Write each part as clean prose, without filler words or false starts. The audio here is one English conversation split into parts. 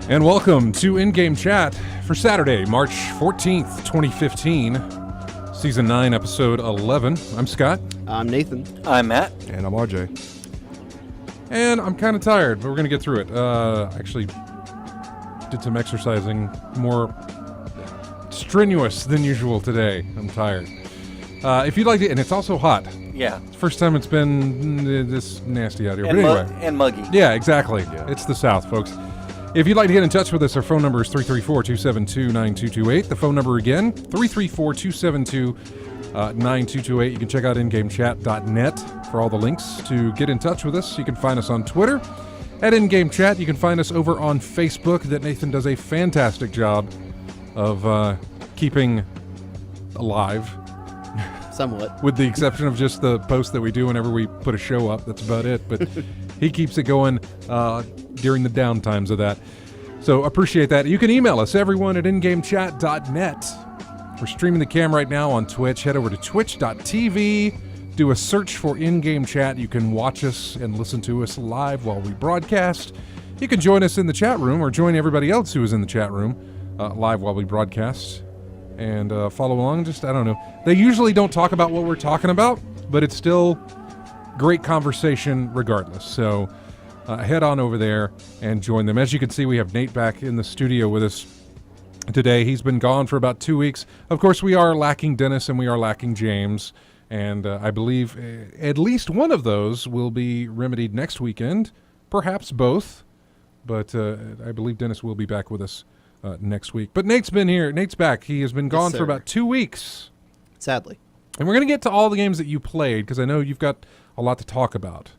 And welcome to In-Game Chat for Saturday, March 14th, 2015, Season 9, Episode 11. I'm Scott. I'm Nathan. I'm Matt. And I'm ArJay. And I'm kind of tired, but we're going to get through it. Actually, did some exercising, more strenuous than usual today. I'm tired. If you'd like to, and it's also hot. Yeah. First time it's been this nasty out here. And, but anyway. and muggy. Yeah, exactly. Yeah. It's the South, folks. If you'd like to get in touch with us, our phone number is 334-272-9228. The phone number again, 334-272-9228. You can check out ingamechat.net for all the links to get in touch with us. You can find us on Twitter at InGameChat. You can find us over on Facebook that Nathan does a fantastic job of keeping alive. Somewhat. With the exception of just the post that we do whenever we put a show up. That's about it. But he keeps it going during the downtimes of that. So appreciate that. You can email us, everyone, at ingamechat.net. We're streaming the cam right now on Twitch. Head over to twitch.tv. Do a search for In-Game Chat. You can watch us and listen to us live while we broadcast. You can join us in the chat room or join everybody else who is in the chat room live while we broadcast. And follow along. Just, I don't know. They usually don't talk about what we're talking about, but it's still great conversation regardless. So head on over there and join them. As you can see, we have Nate back in the studio with us today. He's been gone for about 2 weeks. Of course, we are lacking Dennis and we are lacking James. And I believe at least one of those will be remedied next weekend, perhaps both. But I believe Dennis will be back with us next week. But Nate's been here. Nate's back. He has been gone for about 2 weeks. Sadly. And we're going to get to all the games that you played because I know you've got a lot to talk about.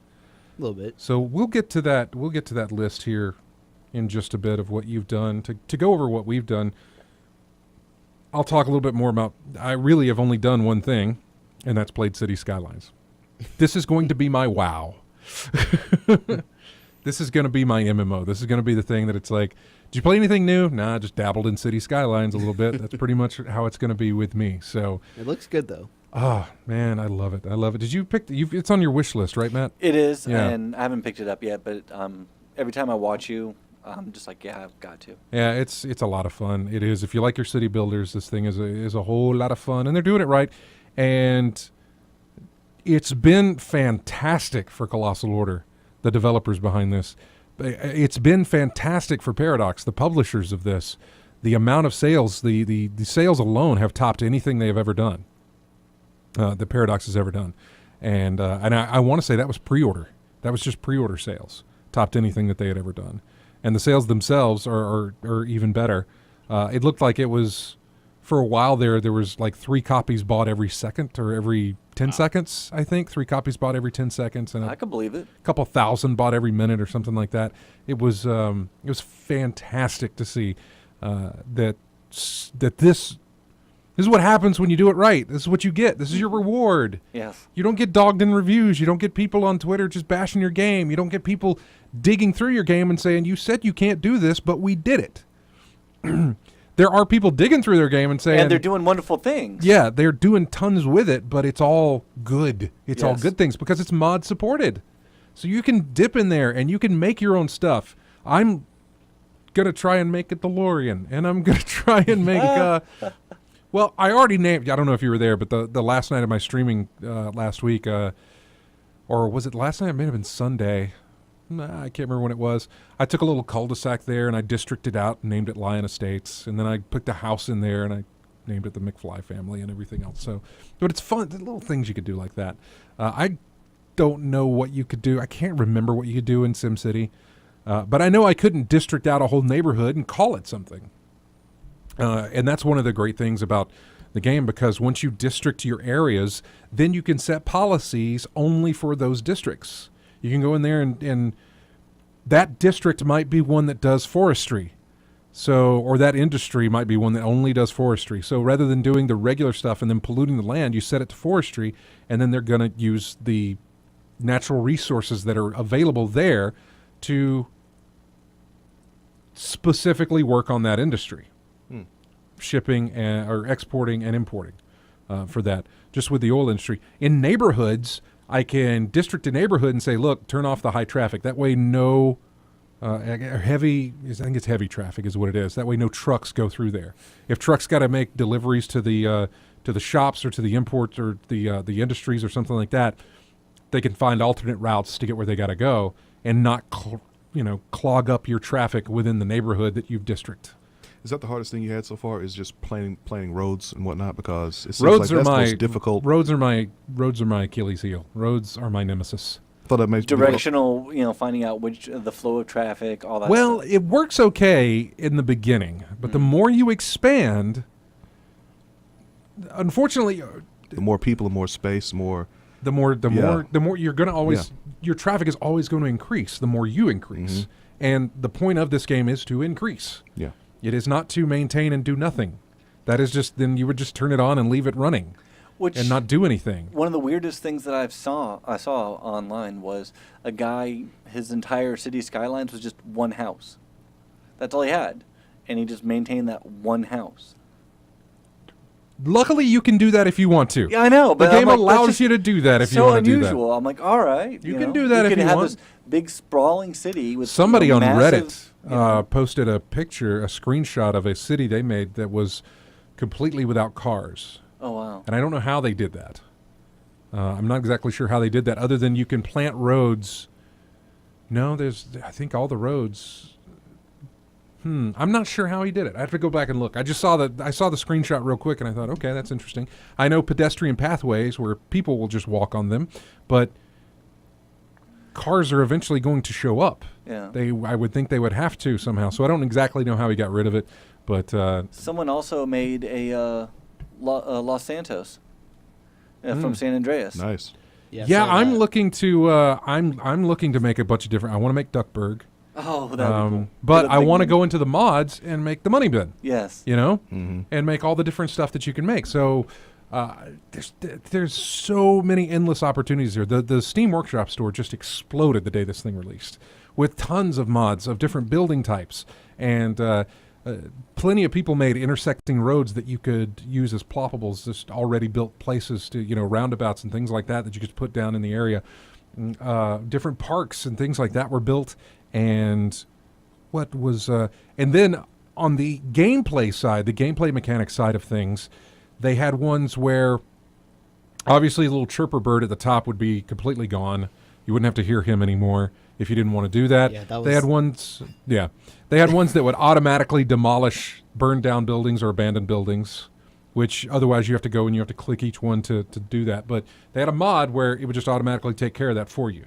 A little bit. So we'll get to that. We'll get to that list here in just a bit of what you've done. To go over what we've done, I'll talk a little bit more about. I really have only done one thing, and that's played City Skylines. This is going to be my WoW. This is going to be my MMO. This is going to be the thing that it's like, did you play anything new? Nah, just dabbled in City Skylines a little bit. That's pretty much how it's going to be with me. So it looks good though. Oh man, I love it. I love it. Did you pick? It's on your wish list, right, Matt? It is, Yeah. and I haven't picked it up yet. But every time I watch you, I'm just like, yeah, I've got to. Yeah, it's a lot of fun. It is. If you like your city builders, this thing is a whole lot of fun, and they're doing it right. And it's been fantastic for Colossal Order, the developers behind this. It's been fantastic for Paradox, the publishers of this. The amount of sales, the sales alone have topped anything they have ever done. That Paradox has ever done. And I want to say that was pre-order. That was just pre-order sales. Topped anything that they had ever done. And the sales themselves are even better. It looked like it was, for a while there was like 3 copies bought every second or every 10 seconds, I think. 3 copies bought every 10 seconds. And I can believe it. A couple thousand bought every minute or something like that. It was fantastic to see that this is what happens when you do it right. This is what you get. This is your reward. Yes. You don't get dogged in reviews. You don't get people on Twitter just bashing your game. You don't get people digging through your game and saying, you said you can't do this, but we did it. There are people digging through their game and saying... And they're doing wonderful things. Yeah, they're doing tons with it, but it's all good. It's all good things because it's mod supported. So you can dip in there and you can make your own stuff. I'm going to try and make a DeLorean, and I'm going to try and make... well, I already named... I don't know if you were there, but the last night of my streaming last week, or was it last night? It may have been Sunday. I can't remember when it was. I took a little cul-de-sac there, and I districted out and named it Lion Estates. And then I put the house in there, and I named it the McFly family and everything else. So, but it's fun. The little things you could do like that. I don't know what you could do. I can't remember what you could do in SimCity. But I know I couldn't district out a whole neighborhood and call it something. And that's one of the great things about the game, because once you district your areas, then you can set policies only for those districts. You can go in there and that district might be one that does forestry. So, or that industry might be one that only does forestry. So rather than doing the regular stuff and then polluting the land, you set it to forestry, and then they're going to use the natural resources that are available there to specifically work on that industry. Shipping or exporting and importing for that, just with the oil industry. In neighborhoods, I can district a neighborhood and say, look, turn off the high traffic. That way no heavy. I think it's heavy traffic is what it is. That way, no trucks go through there. If trucks got to make deliveries to the shops or to the imports or the industries or something like that, they can find alternate routes to get where they got to go and not clog up your traffic within the neighborhood that you've district. Is that the hardest thing you had so far? Is just planning roads and whatnot? Because it seems Roads like are that's the my most difficult. Roads are my Achilles heel. Roads are my nemesis. I thought that makes Directional, finding out the flow of traffic, all that. Well, stuff. it works okay in the beginning, but the more you expand, unfortunately, the more people and more space, more. the more you're going to always your traffic is always going to increase the more you increase. And the point of this game is to increase. Yeah. It is not to maintain and do nothing. That is just, then you would just turn it on and leave it running and not do anything. One of the weirdest things that I saw online was a guy, his entire city skylines was just one house. That's all he had. And he just maintained that one house. Luckily, you can do that if you want to. Yeah, I know. But the game I'm like, allows you to do that if you want to do that. So unusual. I'm like, all right. You can do that if you can have want. this big sprawling city with Somebody on massive, Reddit posted a picture, a screenshot of a city they made that was completely without cars. Oh, wow. And I don't know how they did that. I'm not exactly sure how they did that, other than you can plant roads. No, I think all the roads. I'm not sure how he did it. I have to go back and look. I saw the screenshot real quick, and I thought, okay, that's interesting. I know pedestrian pathways where people will just walk on them, but cars are eventually going to show up. Yeah. I would think they would have to somehow. So I don't exactly know how he got rid of it, but someone also made a Los Santos from San Andreas. Nice. Yeah, I'm looking to I'm looking to make a bunch of different. I want to make Duckburg. Oh, that would be cool. But I want to go into the mods and make the money bin. Yes. And make all the different stuff that you can make. So there's so many endless opportunities here. The Steam Workshop store just exploded the day this thing released, with tons of mods of different building types, and plenty of people made intersecting roads that you could use as ploppables, just already built places to roundabouts and things like that you could put down in the area. Different parks and things like that were built. And and then on the gameplay side, the gameplay mechanics side of things, they had ones where obviously the little chirper bird at the top would be completely gone. You wouldn't have to hear him anymore if you didn't want to do that. Yeah, They had ones that would automatically demolish burned down buildings or abandoned buildings, which otherwise you have to go and you have to click each one to do that. But they had a mod where it would just automatically take care of that for you.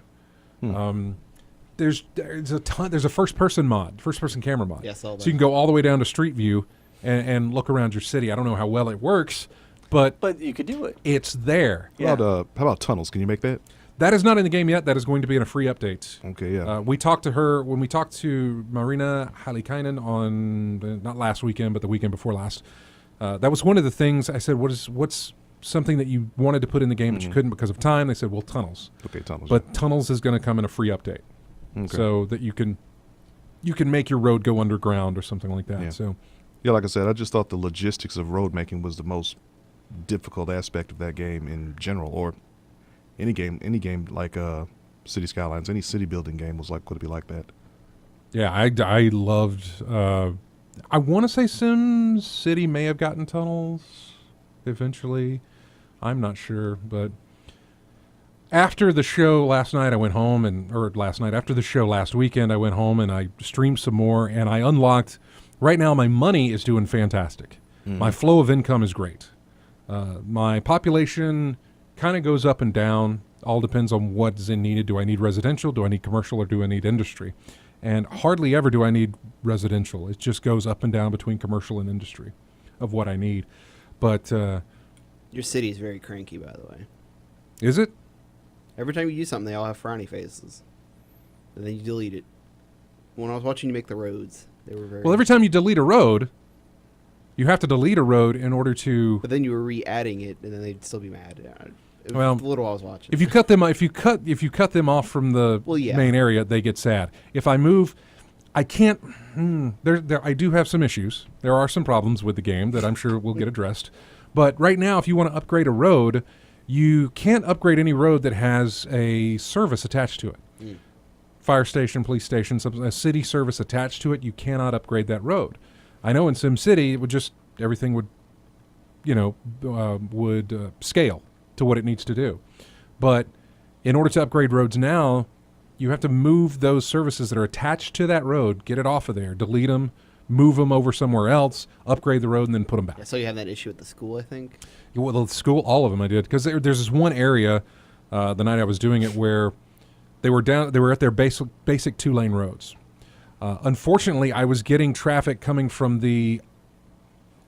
There's a ton. There's a first person camera mod. Yeah, I saw that. So you can go all the way down to Street View and look around your city. I don't know how well it works, but you could do it. It's there. How about tunnels? Can you make that? That is not in the game yet. That is going to be in a free update. Okay, yeah. We talked to her when we talked to Marina Halikainen on not last weekend, but the weekend before last. That was one of the things I said. What's something that you wanted to put in the game but you couldn't because of time? They said, well, tunnels. Okay, tunnels. But tunnels is going to come in a free update. Okay. So that you can make your road go underground or something like that. Yeah. So, yeah, like I said, I just thought the logistics of road making was the most difficult aspect of that game in general, or any game like City Skylines, any city building game was like, would it be like that? Yeah, I loved. I want to say Sim City may have gotten tunnels eventually. I'm not sure, but. After the show last night, I went home after the show last weekend, I went home and I streamed some more and I unlocked. Right now, my money is doing fantastic. My flow of income is great. My population kind of goes up and down. All depends on what's needed. Do I need residential? Do I need commercial? Or do I need industry? And hardly ever do I need residential. It just goes up and down between commercial and industry of what I need. But your city is very cranky, by the way. Is it? Every time you do something, they all have frowny faces. And then you delete it. When I was watching you make the roads, they were very... Well, every time you delete a road, you have to delete a road in order to... But then you were re-adding it, and then they'd still be mad. It was well, the little I was watching. If you cut them off from the main area, they get sad. If I move... I can't... I do have some issues. There are some problems with the game that I'm sure will get addressed. But right now, if you want to upgrade a road... You can't upgrade any road that has a service attached to it. fire station, police station, a city service attached to it, you cannot upgrade that road. I know in SimCity, it would just, everything would, scale to what it needs to do. But in order to upgrade roads now, you have to move those services that are attached to that road, get it off of there, delete them, move them over somewhere else, upgrade the road, and then put them back. Yeah, so you have that issue at the school, I think? Well, the school, all of them I did. Because there's this one area, the night I was doing it, where they were at their basic 2-lane roads. Unfortunately, I was getting traffic coming from the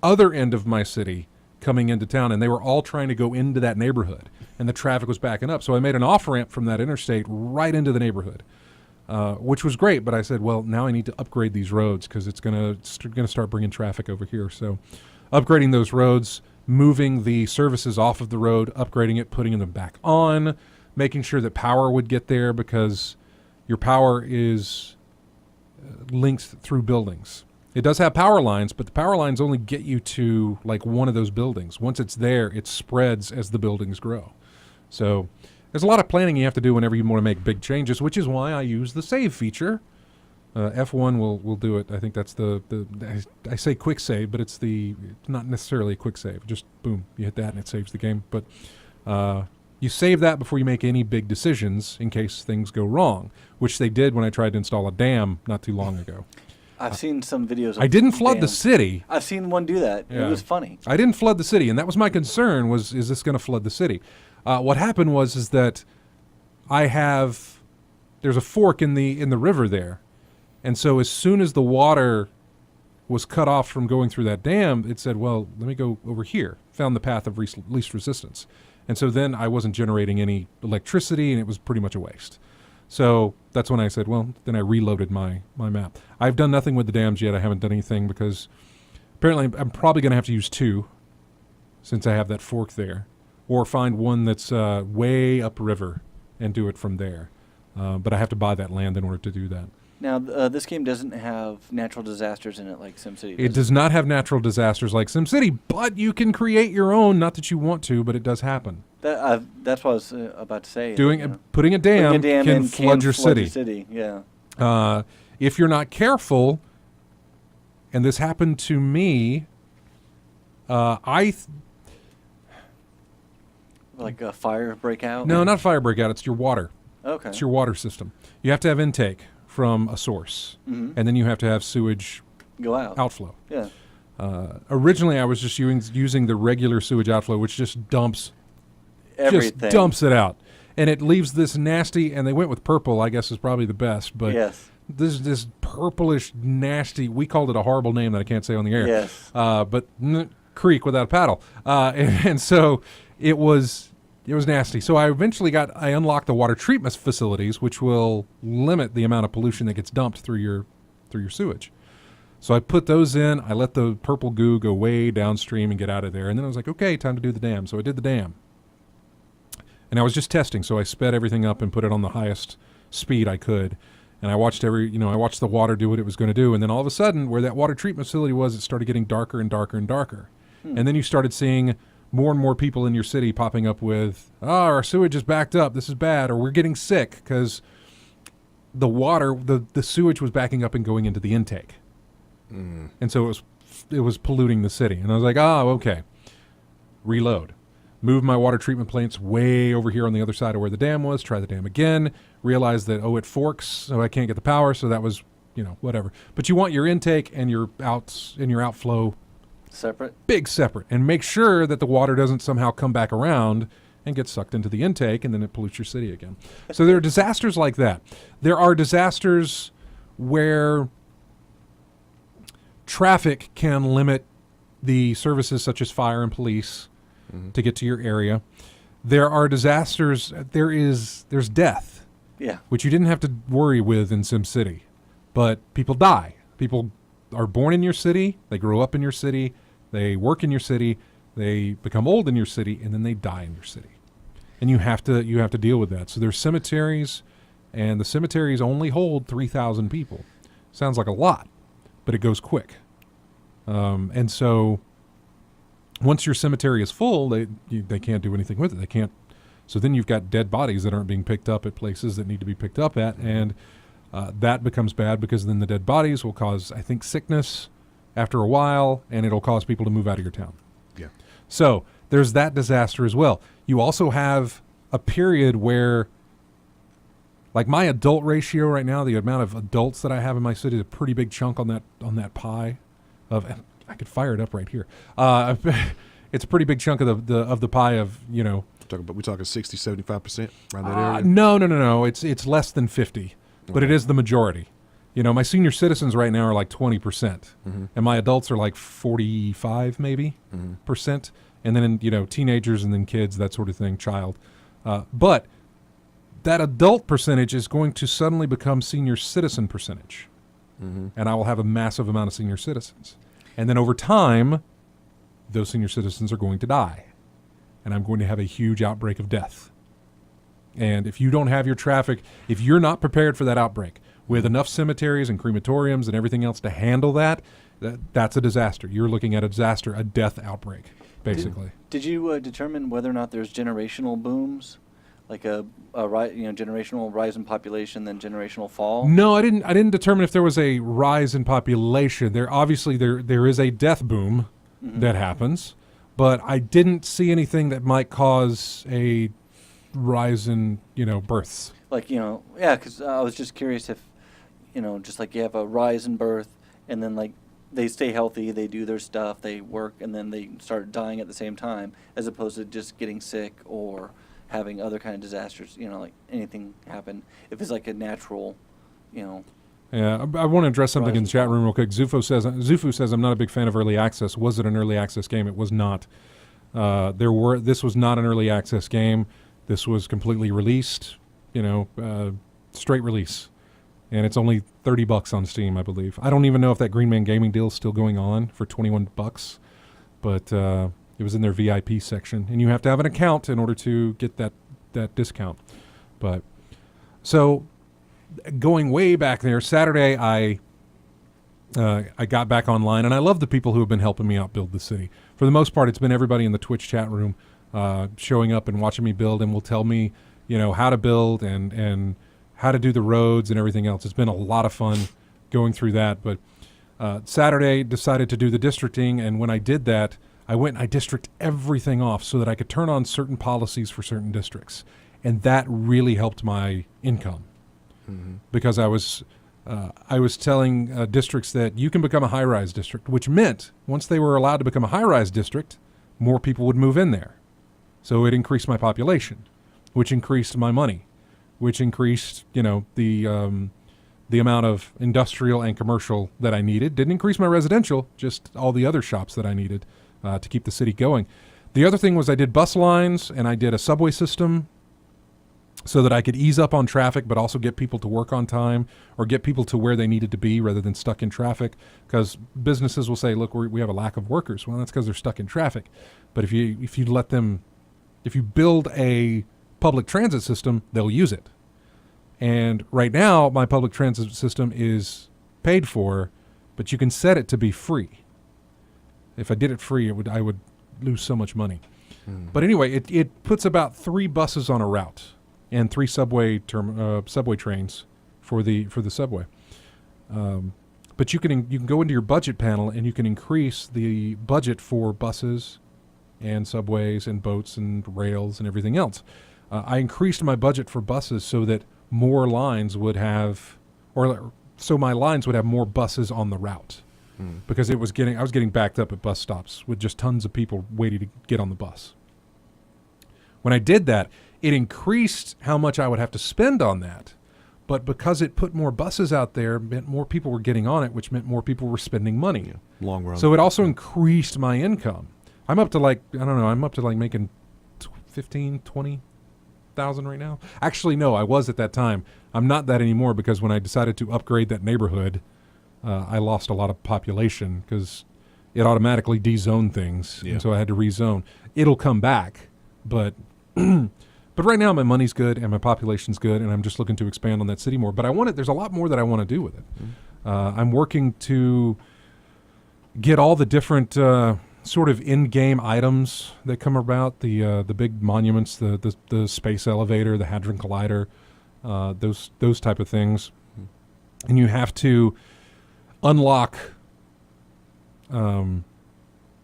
other end of my city coming into town, and they were all trying to go into that neighborhood, and the traffic was backing up. So I made an off-ramp from that interstate right into the neighborhood, which was great. But I said, well, now I need to upgrade these roads because it's going to start bringing traffic over here. So upgrading those roads, moving the services off of the road, upgrading it, putting them back on, making sure that power would get there because your power is linked through buildings. It does have power lines, but the power lines only get you to like one of those buildings. Once it's there, it spreads as the buildings grow. So there's a lot of planning you have to do whenever you want to make big changes, which is why I use the save feature. F1 will do it. I think that's I say quick save, but it's not necessarily a quick save. Just boom, you hit that and it saves the game. But you save that before you make any big decisions in case things go wrong, which they did when I tried to install a dam not too long ago. I've seen some videos of I didn't flood the dams. city. I've seen one do that. Yeah. It was funny. I didn't flood the city, and that was my concern, is this going to flood the city? What happened is that there's a fork in the river there, and so as soon as the water was cut off from going through that dam, it said, well, let me go over here, found the path of least resistance. And so then I wasn't generating any electricity, and it was pretty much a waste. So that's when I said, well, then I reloaded my map. I've done nothing with the dams yet. I haven't done anything because apparently I'm probably going to have to use 2 since I have that fork there, or find one that's way upriver and do it from there. But I have to buy that land in order to do that. Now, this game doesn't have natural disasters in it like SimCity does. It does not have natural disasters like SimCity, but you can create your own. Not that you want to, but it does happen. That's what I was about to say. Putting a dam can flood your city. Yeah. If you're not careful, and this happened to me, Like a fire breakout? No, not fire breakout. It's your water. Okay. It's your water system. You have to have intake from a source, and then you have to have sewage Go out. outflow. Yeah. Originally, I was just using the regular sewage outflow, which just dumps Everything. just dumps it out, and it leaves this nasty. And they went with purple, I guess, is probably the best. But Yes. this purplish nasty. We called it a horrible name that I can't say on the air. Yes. But creek without a paddle, and so it was nasty. So I eventually unlocked the water treatment facilities, which will limit the amount of pollution that gets dumped through your sewage. So I put those in. I let the purple goo go way downstream and get out of there. And then I was like, okay, time to do the dam. So I did the dam. And I was just testing. So I sped everything up and put it on the highest speed I could. And I watched I watched the water do what it was going to do. And then all of a sudden, where that water treatment facility was, it started getting darker and darker and darker. And then you started seeing more and more people in your city popping up with, our sewage is backed up. This is bad. Or we're getting sick because the water, the sewage was backing up and going into the intake. And so it was polluting the city. And I was like, okay. Reload. Move my water treatment plants way over here on the other side of where the dam was. Try the dam again. Realize that, it forks, so I can't get the power. So that was, whatever. But you want your intake and your outflow Separate? big separate. And make sure that the water doesn't somehow come back around and get sucked into the intake, and then it pollutes your city again. So there are disasters like that. There are disasters where traffic can limit the services such as fire and police to get to your area. There are disasters. There's death, Yeah. which you didn't have to worry with in SimCity. But people die. People are born in your city. They grow up in your city. They work in your city. They become old in your city, and then they die in your city. And you have to deal with that. So there's cemeteries, and the cemeteries only hold 3,000 people. Sounds like a lot, but it goes quick. And so once your cemetery is full, they can't do anything with it. They can't. So then you've got dead bodies that aren't being picked up at places that need to be picked up at. And that becomes bad because then the dead bodies will cause, I think, sickness after a while, and it'll cause people to move out of your town. Yeah. So there's that disaster as well. You also have a period where, like, my adult ratio right now, the amount of adults that I have in my city is a pretty big chunk on that pie. I could fire it up right here. It's a pretty big chunk of the pie of, you know. We're talking 60, 75% around that area? No. It's less than 50, but it is the majority. You know, my senior citizens right now are like 20%, and my adults are like 45 maybe percent, and then, you know, teenagers and then kids, that sort of thing, child. But that adult percentage is going to suddenly become senior citizen percentage, and I will have a massive amount of senior citizens. And then over time, those senior citizens are going to die, and I'm going to have a huge outbreak of death. And if you don't have your traffic, if you're not prepared for that outbreak with enough cemeteries and crematoriums and everything else to handle that's a disaster. You're looking at a disaster, a death outbreak, basically. Did you determine whether or not there's generational booms, like a generational rise in population, then generational fall? No, I didn't determine if there was a rise in population. There obviously there is a death boom that happens, but I didn't see anything that might cause a rise in, you know, births. Like, you know, yeah, because I was just curious if, you know, just like you have a rise in birth, and then like they stay healthy, they do their stuff, they work, and then they start dying at the same time, as opposed to just getting sick or having other kind of disasters, you know, like anything happen. If it's like a natural, you know. Yeah, I want to address something in the chat room real quick. Zufu says, I'm not a big fan of early access. Was it an early access game? It was not. This was not an early access game. This was completely released, you know, straight release. And it's only $30 on Steam, I believe. I don't even know if that Green Man Gaming deal is still going on for $21, but it was in their VIP section, and you have to have an account in order to get that discount. But so going way back there, Saturday I got back online, and I love the people who have been helping me out build the city. For the most part, it's been everybody in the Twitch chat room showing up and watching me build, and will tell me, you know, how to build and how to do the roads and everything else. It's been a lot of fun going through that. But Saturday decided to do the districting, and when I did that, I went and I district everything off so that I could turn on certain policies for certain districts. And that really helped my income because I was telling districts that you can become a high-rise district, which meant once they were allowed to become a high-rise district, more people would move in there. So it increased my population, which increased my money, which increased, you know, the amount of industrial and commercial that I needed. Didn't increase my residential, just all the other shops that I needed to keep the city going. The other thing was I did bus lines and I did a subway system so that I could ease up on traffic, but also get people to work on time or get people to where they needed to be rather than stuck in traffic. Because businesses will say, look, we have a lack of workers. Well, that's because they're stuck in traffic. But if you build a public transit system, they'll use it. And right now, my public transit system is paid for, but you can set it to be free. If I did it free, I would lose so much money. But anyway, it puts about 3 buses on a route and 3 subway trains for the subway. But you can go into your budget panel and you can increase the budget for buses and subways and boats and rails and everything else. I increased my budget for buses so that more lines would have, so my lines would have more buses on the route, because I was getting backed up at bus stops with just tons of people waiting to get on the bus. When I did that, it increased how much I would have to spend on that, but because it put more buses out there, meant more people were getting on it, which meant more people were spending money. Long run. So it also increased my income. I'm up to making 15, 20,000 right now. Actually, no, I was at that time. I'm not that anymore because when I decided to upgrade that neighborhood, I lost a lot of population because it automatically dezoned things, and so I had to rezone. It'll come back, but but right now my money's good and my population's good, and I'm just looking to expand on that city more. But there's a lot more that I want to do with it. I'm working to get all the different sort of in-game items that come about, the big monuments, the space elevator, the Hadron Collider, those type of things. and you have to unlock. You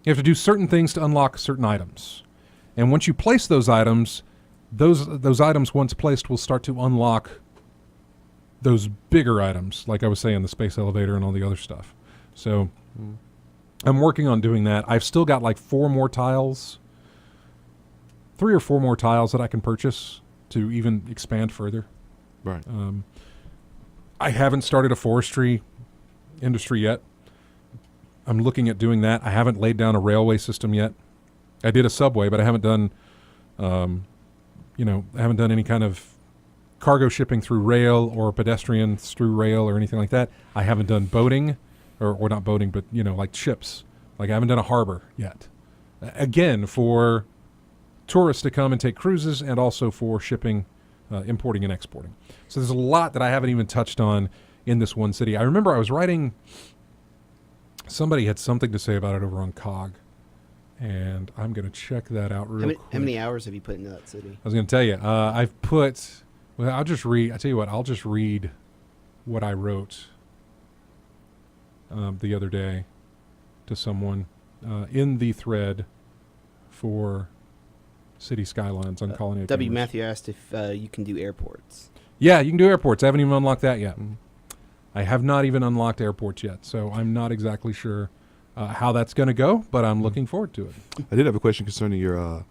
have to do certain things to unlock certain items, and once you place those items, those items once placed will start to unlock those bigger items, like I was saying, the space elevator and all the other stuff. So I'm working on doing that. I've still got like 3 or 4 more tiles that I can purchase to even expand further. Right. I haven't started a forestry industry yet. I'm looking at doing that. I haven't laid down a railway system yet. I did a subway, but I haven't done, I haven't done any kind of cargo shipping through rail or pedestrians through rail or anything like that. I haven't done boating, or not boating, but like ships. Like I haven't done a harbor yet. Again, for tourists to come and take cruises, and also for shipping, importing and exporting. So there's a lot that I haven't even touched on in this one city. I remember I was writing. Somebody had something to say about it over on COG, and I'm going to check that out real quick. How many hours have you put into that city? I was going to tell you. I've put. Well, I'll just read. I tell you what. I'll just read what I wrote the other day to someone in the thread for City Skylines on Colony. W. Matthew asked if you can do airports. Yeah, you can do airports. I haven't even unlocked that yet. Mhm. I have not even unlocked airports yet, so I'm not exactly sure how that's going to go, but I'm looking forward to it. I did have a question concerning your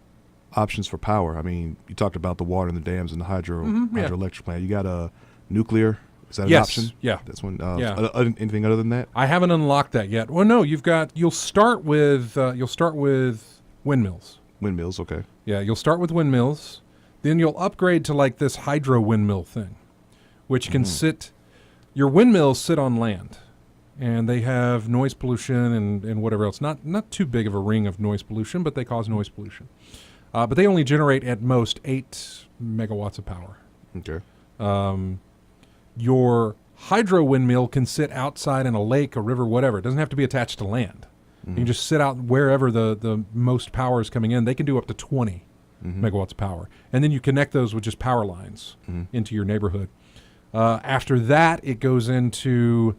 options for power. I mean, you talked about the water and the dams and the hydroelectric plant. You got a nuclear. Is that an option? Yeah. That's one. Yeah. Anything other than that? I haven't unlocked that yet. Well, no, you'll start with windmills. Windmills. Okay. Yeah, you'll start with windmills, then you'll upgrade to like this hydro windmill thing, which can sit. Your windmills sit on land, and they have noise pollution and whatever else. Not too big of a ring of noise pollution, but they cause noise pollution. But they only generate at most 8 megawatts of power. Okay. Your hydro windmill can sit outside in a lake, a river, whatever. It doesn't have to be attached to land. You can just sit out wherever the most power is coming in. They can do up to 20 megawatts of power. And then you connect those with just power lines into your neighborhood. After that, it goes into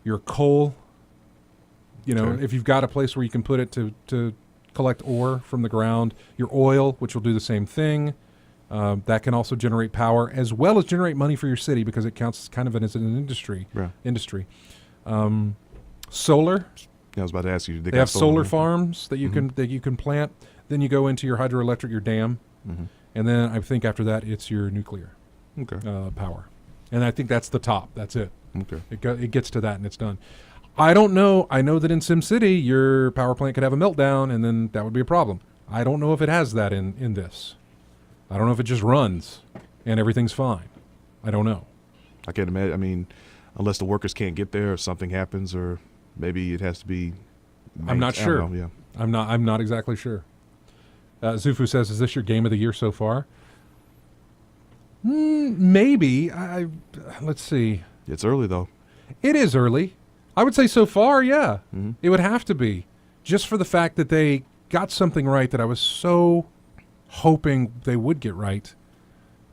your coal. If you've got a place where you can put it to collect ore from the ground. Your oil, which will do the same thing. That can also generate power as well as generate money for your city because it counts kind of as an industry. Yeah. Solar. Yeah, I was about to ask you. They have solar farms that you can plant. Then you go into your hydroelectric, your dam, and then I think after that it's your nuclear power. And I think that's the top. That's it. Okay. It gets to that and it's done. I don't know. I know that in SimCity your power plant could have a meltdown and then that would be a problem. I don't know if it has that in this. I don't know if it just runs and everything's fine. I don't know. I can't imagine. I mean, unless the workers can't get there, if something happens, or maybe it has to be. I'm not sure. I don't know, yeah. I'm not exactly sure. Zufu says, "Is this your game of the year so far?" Maybe. Let's see. It's early though. It is early. I would say so far, yeah. It would have to be, just for the fact that they got something right that I was so hoping they would get right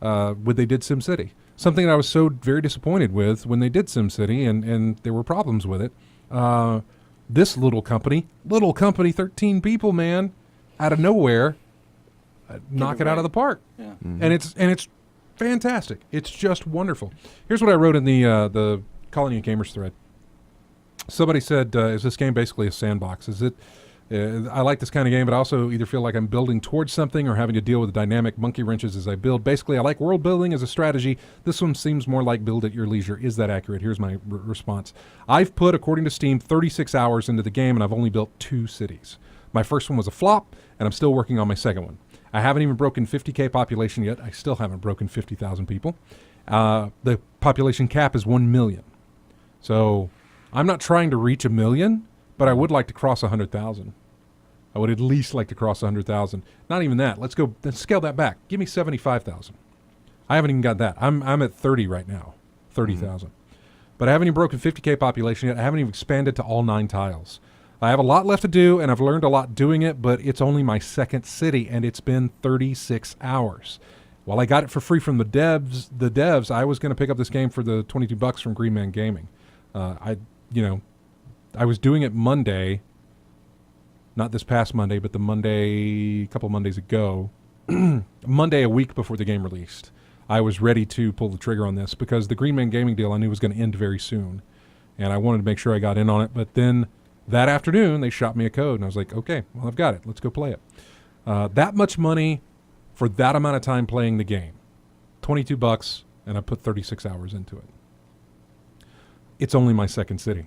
when they did SimCity. Something that I was so very disappointed with when they did SimCity, and there were problems with it. This little company, 13 people, man, out of nowhere, knock it out of the park. Yeah. And it's fantastic. It's just wonderful. Here's what I wrote in the Colony of Gamers thread. Somebody said, is this game basically a sandbox? Is it? I like this kind of game, but I also either feel like I'm building towards something or having to deal with the dynamic monkey wrenches as I build. Basically, I like world building as a strategy. This one seems more like build at your leisure. Is that accurate? Here's my response. I've put, according to Steam, 36 hours into the game, and I've only built 2 cities. My first one was a flop, and I'm still working on my second one. I haven't even broken 50K population yet. I still haven't broken 50,000 people. The population cap is 1 million. So I'm not trying to reach 1 million, but I would like to cross 100,000. I would at least like to cross 100,000. Not even that. Let's scale that back. Give me 75,000. I haven't even got that. I'm at 30 right now, 30,000. But I haven't even broken 50K population yet. I haven't even expanded to all 9 tiles. I have a lot left to do, and I've learned a lot doing it, but it's only my second city, and it's been 36 hours. while I got it for free from the devs, I was going to pick up this game for the $22 from Green Man Gaming. I was doing it Monday, not this past Monday, but the Monday, a couple Mondays ago, Monday a week before the game released. I was ready to pull the trigger on this because the Green Man Gaming deal I knew was going to end very soon, and I wanted to make sure I got in on it. But then that afternoon, they shot me a code, and I was like, okay, well, I've got it. Let's go play it. That much money for that amount of time playing the game, $22, and I put 36 hours into it. It's only my second city.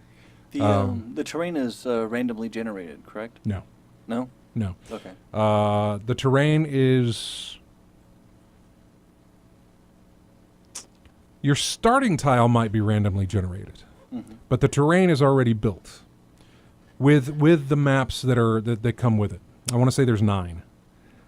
The terrain is randomly generated, correct? No. No? No. Okay. The terrain is... Your starting tile might be randomly generated, but the terrain is already built with the maps that come with it. I want to say there's 9.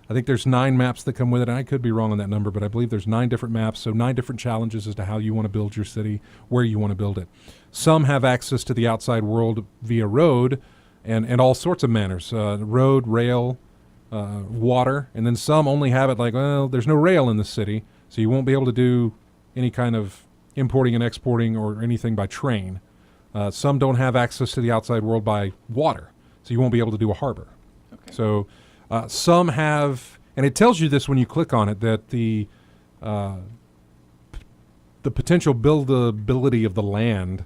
I think there's 9 maps that come with it, and I could be wrong on that number, but I believe there's 9 different maps, so 9 different challenges as to how you want to build your city, where you want to build it. Some have access to the outside world via road and all sorts of manners, road, rail, water, and then some only have it like, well, there's no rail in the city, so you won't be able to do any kind of importing and exporting or anything by train. Some don't have access to the outside world by water, so you won't be able to do a harbor. Okay. So some have, and it tells you this when you click on it, that the potential buildability of the land,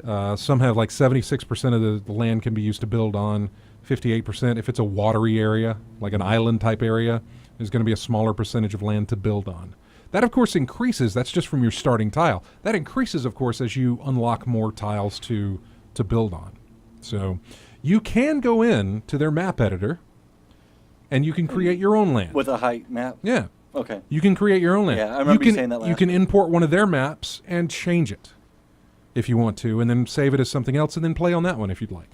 some have like 76% of the land can be used to build on, 58%. If it's a watery area, like an island type area, there's going to be a smaller percentage of land to build on. That, of course, increases. That's just from your starting tile. That increases, of course, as you unlock more tiles to build on. So you can go in to their map editor, and you can create your own land. With a height map? Yeah. Okay. You can create your own land. Yeah, I remember you saying that last You can week. import one of their maps and change it if you want to, and then save it as something else, and then play on that one if you'd like.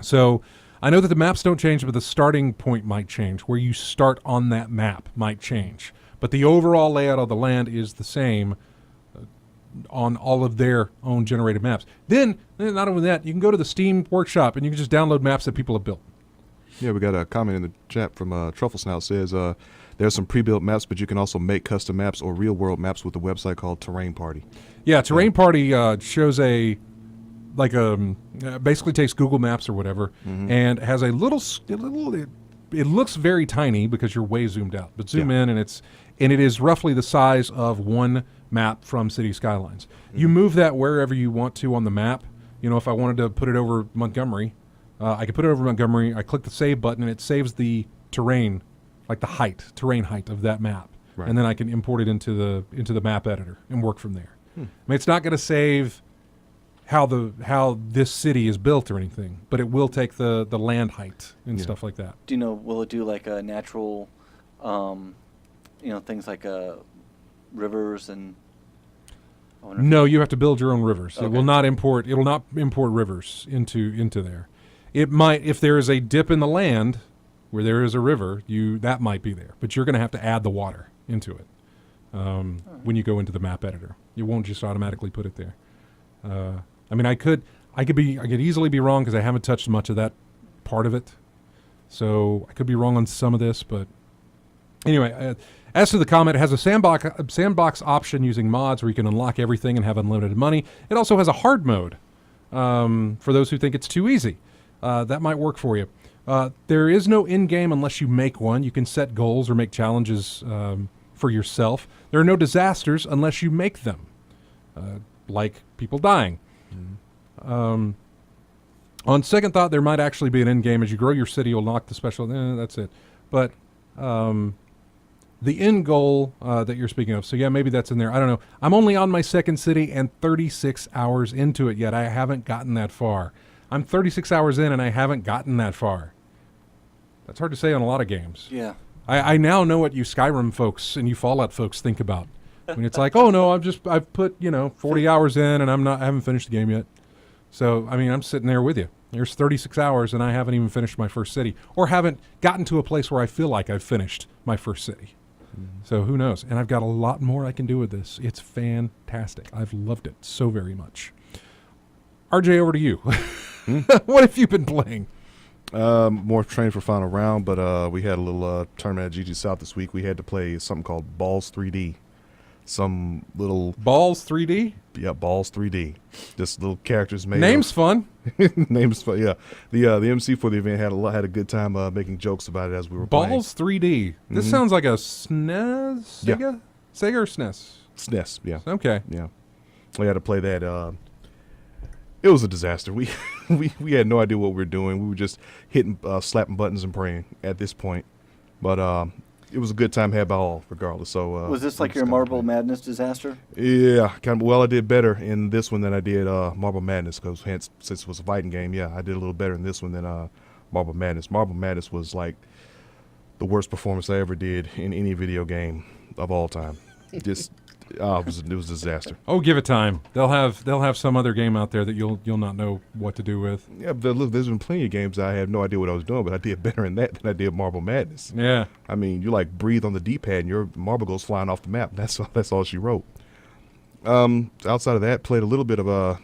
So I know that the maps don't change, but the starting point might change. Where you start on that map might change. But the overall layout of the land is the same on all of their own generated maps. Then, not only that, you can go to the Steam Workshop and you can just download maps that people have built. Yeah, we got a comment in the chat from Truffle Snout says there's some pre-built maps, but you can also make custom maps or real-world maps with a website called Terrain Party. Yeah, Terrain Party shows basically takes Google Maps or whatever and has a little it looks very tiny because you're way zoomed out, but zoom in and it is roughly the size of one map from City Skylines. You move that wherever you want to on the map. You know, if I wanted to put it over Montgomery, I could put it over Montgomery. I click the save button and it saves the terrain, like the terrain height of that map. Right. And then I can import it into the map editor and work from there. I mean, it's not going to save how this city is built or anything, but it will take the land height and stuff like that. Do you know, will it do like a natural, things like rivers and... No, you have to build your own rivers. Okay. It will not import rivers into there. It might, if there is a dip in the land where there is a river, that might be there, but you're going to have to add the water into it when you go into the map editor. It won't just automatically put it there. I mean, I could easily be wrong because I haven't touched much of that part of it, so I could be wrong on some of this. But anyway, as to the comment, it has a sandbox option using mods where you can unlock everything and have unlimited money. It also has a hard mode for those who think it's too easy. That might work for you. There is no end game unless you make one. You can set goals or make challenges for yourself. There are no disasters unless you make them, like people dying. On second thought, there might actually be an end game. As you grow your city, you'll unlock the special... that's it. But the end goal that you're speaking of, so yeah, maybe that's in there. I don't know. I'm only on my second city and 36 hours into it yet. I haven't gotten that far. I'm 36 hours in and I haven't gotten that far. That's hard to say on a lot of games. Yeah. I now know what you Skyrim folks and you Fallout folks think about. When it's like, oh no, I've put 40 hours in and I haven't finished the game yet. So I mean, I'm sitting there with you. There's 36 hours and I haven't even finished my first city, or haven't gotten to a place where I feel like I've finished my first city. So who knows? And I've got a lot more I can do with this. It's fantastic. I've loved it so very much. ArJay, over to you. What have you been playing? More training for final round, but we had a little tournament at GG South this week. We had to play something called Balls 3D. Some little Balls 3D? Yeah, Balls 3D. Just little characters made. Name's fun. Name's fun. Yeah, the MC for the event had a good time making jokes about it as we were playing. Balls 3D. This sounds like a SNES? Sega? Yeah. Sega or SNES? SNES. Yeah. Okay. Yeah. We had to play that. It was a disaster. We had no idea what we were doing. We were just hitting, slapping buttons and praying at this point. But it was a good time had by all, regardless. So was this like your Marble Madness disaster? Yeah, kind of. Well, I did better in this one than I did Marble Madness, because since it was a fighting game, yeah, I did a little better in this one than Marble Madness. Marble Madness was like the worst performance I ever did in any video game of all time. Just it was a disaster. Oh, give it time. They'll have some other game out there that you'll not know what to do with. Yeah, but look, there's been plenty of games I have no idea what I was doing, but I did better in that than I did Marble Madness. Yeah. I mean, you like breathe on the D-pad and your marble goes flying off the map. That's all she wrote. Outside of that, played a little bit of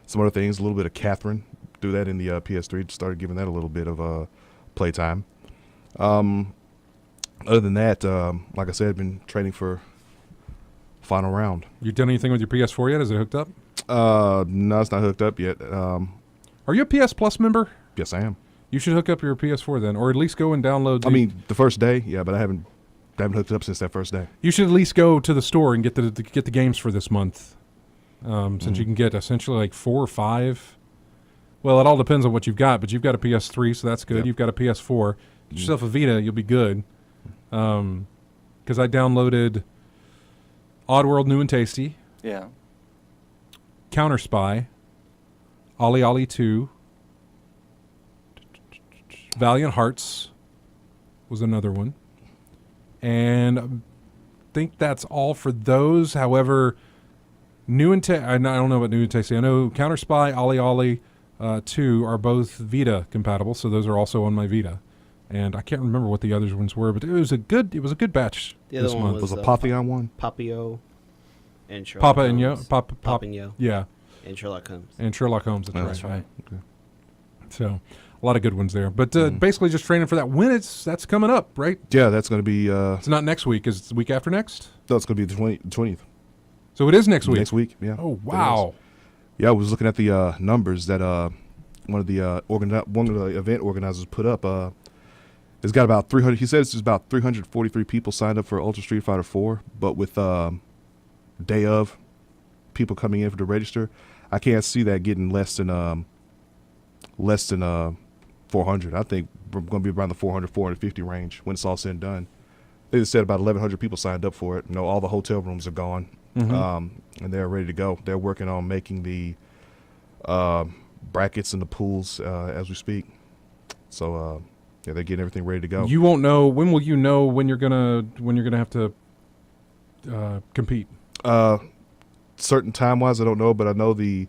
some other things, a little bit of Catherine. Do that in the PS3. Started giving that a little bit of playtime. Other than that, like I said, I've been training for final round. You done anything with your PS4 yet? Is it hooked up? No, it's not hooked up yet. Are you a PS Plus member? Yes, I am. You should hook up your PS4 then, or at least go and download. I mean, the first day, yeah, but I haven't hooked it up since that first day. You should at least go to the store and get the games for this month, since you can get essentially like 4 or 5. Well, it all depends on what you've got, but you've got a PS3, so that's good. Yep. You've got a PS4. Get yourself a Vita, you'll be good. Because I downloaded Oddworld New and Tasty, Yeah. Counter Spy, Ollie Ollie 2, Valiant Hearts was another one. And I think that's all for those. However, New and I don't know about New and Tasty. I know Counter Spy, Ollie Ollie 2 are both Vita compatible, so those are also on my Vita. And I can't remember what the other ones were, but it was a good batch The other this one month. Was a Papillon one? Papio and Sherlock Papa and Yo, Holmes. Papa and Yo yeah, and Sherlock Holmes. and Sherlock Holmes. That's Oh, right. That's right. Okay. So a lot of good ones there. But basically just training for that. That's coming up, right? Yeah, that's going to be. It's not next week. Is it the week after next? No, it's going to be the 20th. So it is next week. Next week, yeah. Oh, wow. Yeah, I was looking at the numbers that one of the event organizers put up. It's got about 300. He says there's about 343 people signed up for Ultra Street Fighter 4, but with day of people coming in for the register, I can't see that getting less than 400. I think we're going to be around the 400, 450 range when it's all said and done. They just said about 1,100 people signed up for it. You know, all the hotel rooms are gone, and they're ready to go. They're working on making the brackets and the pools as we speak. So yeah, they're getting everything ready to go. You won't know. When will you know when you're gonna have to compete? Certain time wise, I don't know, but I know the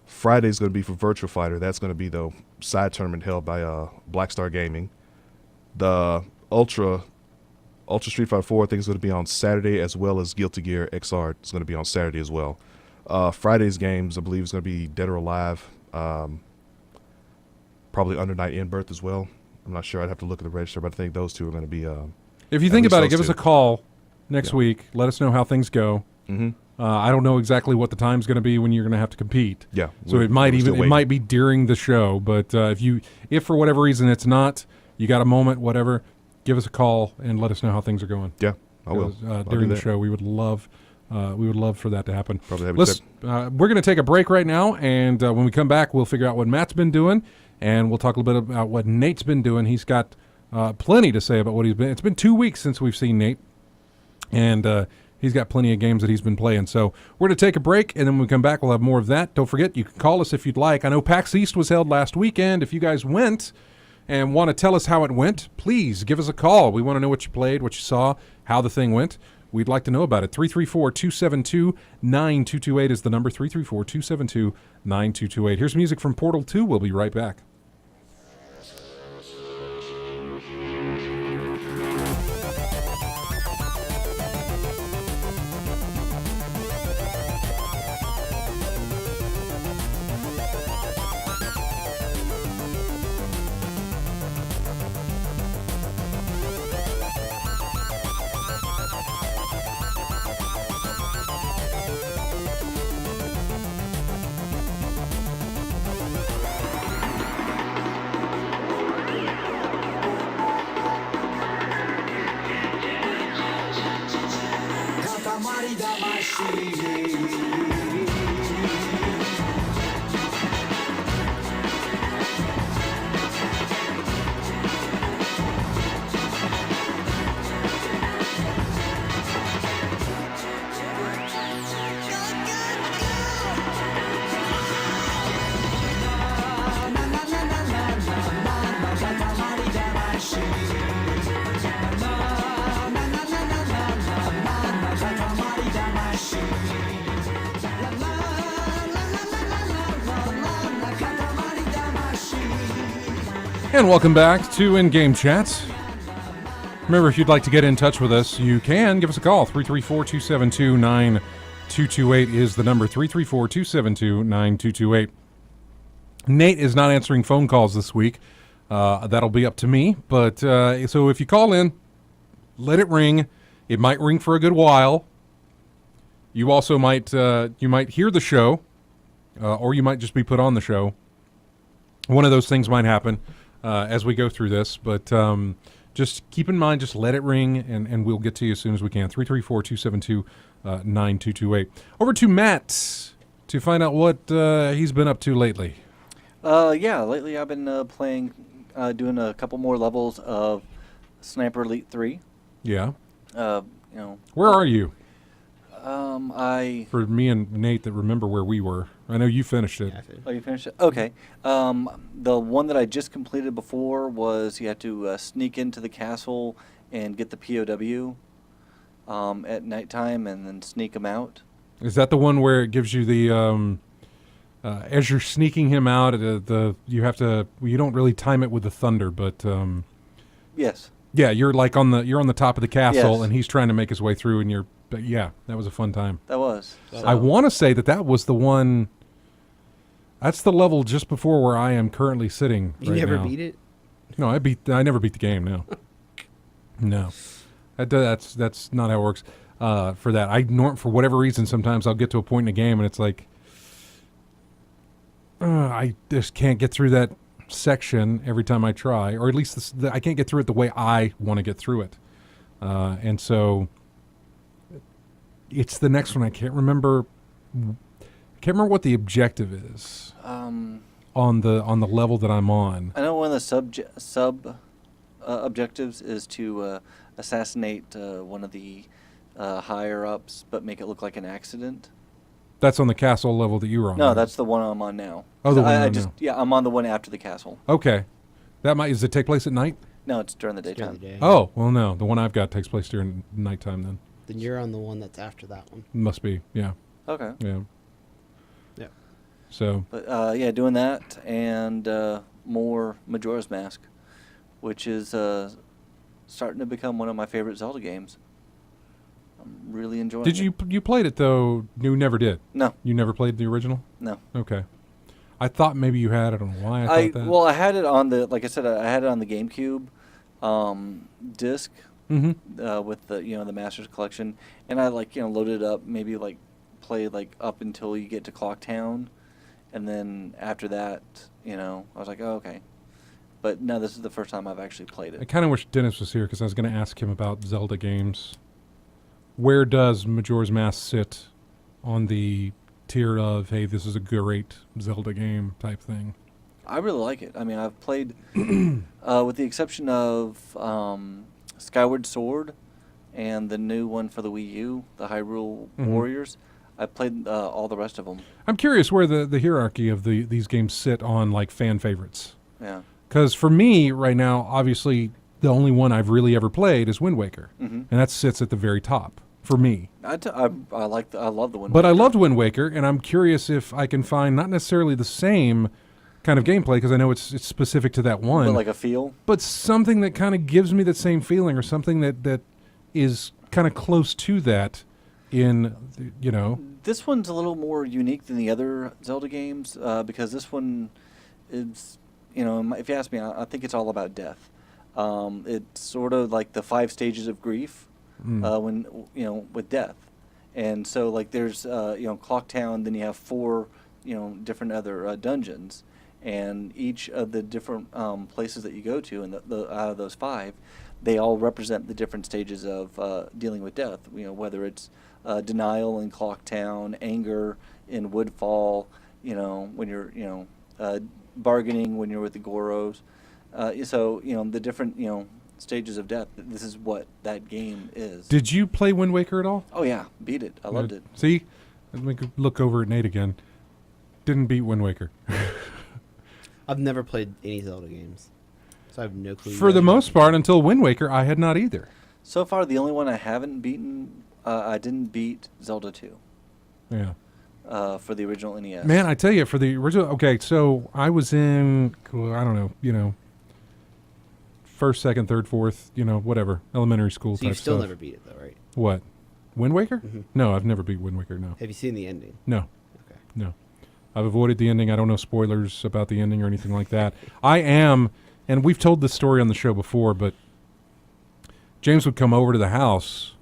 Friday's going to be for Virtua Fighter. That's going to be the side tournament held by Black Star Gaming. The Ultra Street Fighter 4, I think, is going to be on Saturday, as well as Guilty Gear XR. It's going to be on Saturday as well. Friday's games, I believe, is going to be Dead or Alive, probably Under Night In Birth as well. I'm not sure. I'd have to look at the register, but I think those two are going to be. If you think least about it, those give us two. a call next Yeah. week. Let us know how things go. Mm-hmm. I don't know exactly what the time's going to be when you're going to have to compete. Yeah. So it might be during the show. But if for whatever reason it's not, you got a moment, whatever, give us a call and let us know how things are going. Yeah, I will. I'll During do the that. show, we would love for that to happen. Probably have We're going to take a break right now, and when we come back, we'll figure out what Matt's been doing, and we'll talk a little bit about what Nate's been doing. He's got plenty to say about what he's been. It's been 2 weeks since we've seen Nate, and he's got plenty of games that he's been playing. So we're going to take a break, and then when we come back, we'll have more of that. Don't forget, you can call us if you'd like. I know PAX East was held last weekend. If you guys went and want to tell us how it went, please give us a call. We want to know what you played, what you saw, how the thing went. We'd like to know about it. 334-272-9228 is the number. 334-272-9228. Here's music from Portal 2. We'll be right back. And welcome back to In-Game Chats. Remember, if you'd like to get in touch with us, you can give us a call. 334-272-9228 is the number. 334-272-9228. Nate is not answering phone calls this week. That'll be up to me. But so if you call in, let it ring. It might ring for a good while. You also might hear the show, or you might just be put on the show. One of those things might happen as we go through this, but just keep in mind, just let it ring, and we'll get to you as soon as we can. 334-272-9228. Over to Matt to find out what he's been up to lately. Lately I've been playing, doing a couple more levels of Sniper Elite 3. Yeah. Where are you? I... For me and Nate that remember where we were. I know you finished it. Yeah, Oh, you finished it? Okay. The one that I just completed before was you had to sneak into the castle and get the POW at nighttime and then sneak them out. Is that the one where it gives you the as you're sneaking him out, you have to, you don't really time it with the thunder, but Yes. yeah, you're like on the top of the castle, Yes. and he's trying to make his way through, and but yeah, that was a fun time. That was. I want to say that was the one. That's the level just before where I am currently sitting. You right never now. beat it? No, I never beat the game. No, no, that's not how it works. For that, for whatever reason, sometimes I'll get to a point in a game and it's like, I just can't get through that section every time I try, or at least I can't get through it the way I want to get through it, and so it's the next one. I can't remember what the objective is. On the level that I'm on. I know one of the sub objectives is to assassinate one of the higher ups, but make it look like an accident. That's on the castle level that you were on. No, right? that's the one I'm on now. Oh, the one I you're on just now. Yeah, I'm on the one after the castle. Okay, does it take place at night? No, it's during the During daytime. the day. Oh, well, no, the one I've got takes place during nighttime. Then Then you're on the one that's after that one. must be, yeah, Okay. yeah. Yeah. So But doing that and more Majora's Mask, which is starting to become one of my favorite Zelda games. I'm really enjoying it. did you played it though? You never did. No, You never played the original. no. Okay, I thought maybe you had. I don't know why I thought that. Well, I had it on the, like I said, I had it on the GameCube disc Mm-hmm. with the the Masters Collection, and I loaded it up, maybe played up until you get to Clock Town, and then after that, I was like, oh, okay. But no, this is the first time I've actually played I it. kind of wish Dennis was here because I was going to ask him about Zelda games. Where does Majora's Mask sit on the tier of, hey, this is a great Zelda game type thing? I really like it. I mean, I've played, with the exception of Skyward Sword and the new one for the Wii U, the Hyrule Mhm. Warriors. I've played all the rest of them. I'm curious where the hierarchy of these games sit on fan favorites. Yeah. Because for me right now, obviously, the only one I've really ever played is Wind Waker, Mm-hmm. and that sits at the very top for me. I love the one. But I loved Wind Waker, and I'm curious if I can find not necessarily the same kind of gameplay, because I know it's specific to that one, But like a feel. but something that kind of gives me that same feeling, or something that is kind of close to that in, This one's a little more unique than the other Zelda games because this one is, if you ask me, I think it's all about death. It's sort of like the 5 stages of grief when with death, and so there's Clock Town, then you have 4 different other dungeons, and each of the different places that you go to, and the out of those 5, they all represent the different stages of dealing with death. Whether it's denial in Clock Town, anger in Woodfall, when you're bargaining when you're with the Goros. So the different stages of death. This is what that game is. Did you play Wind Waker at all? Oh yeah, beat it. I loved it. See, let me look over at Nate again. Didn't beat Wind Waker. I've never played any Zelda games, so I have no clue. For the most part, until Wind Waker, I had not either. So far, the only one I haven't beaten, I didn't beat Zelda 2 Yeah. for the original NES. Man, I tell you, for the original, okay, so I was in, I don't know, first, second, third, fourth, whatever, elementary school So type you've still stuff. never beat it though, right? What? Wind Waker? Mhm. No, I've never beat Wind Waker, no. Have you seen the ending? No. Okay. No. I've avoided the ending. I don't know spoilers about the ending or anything like that. I am, and we've told this story on the show before, but James would come over to the house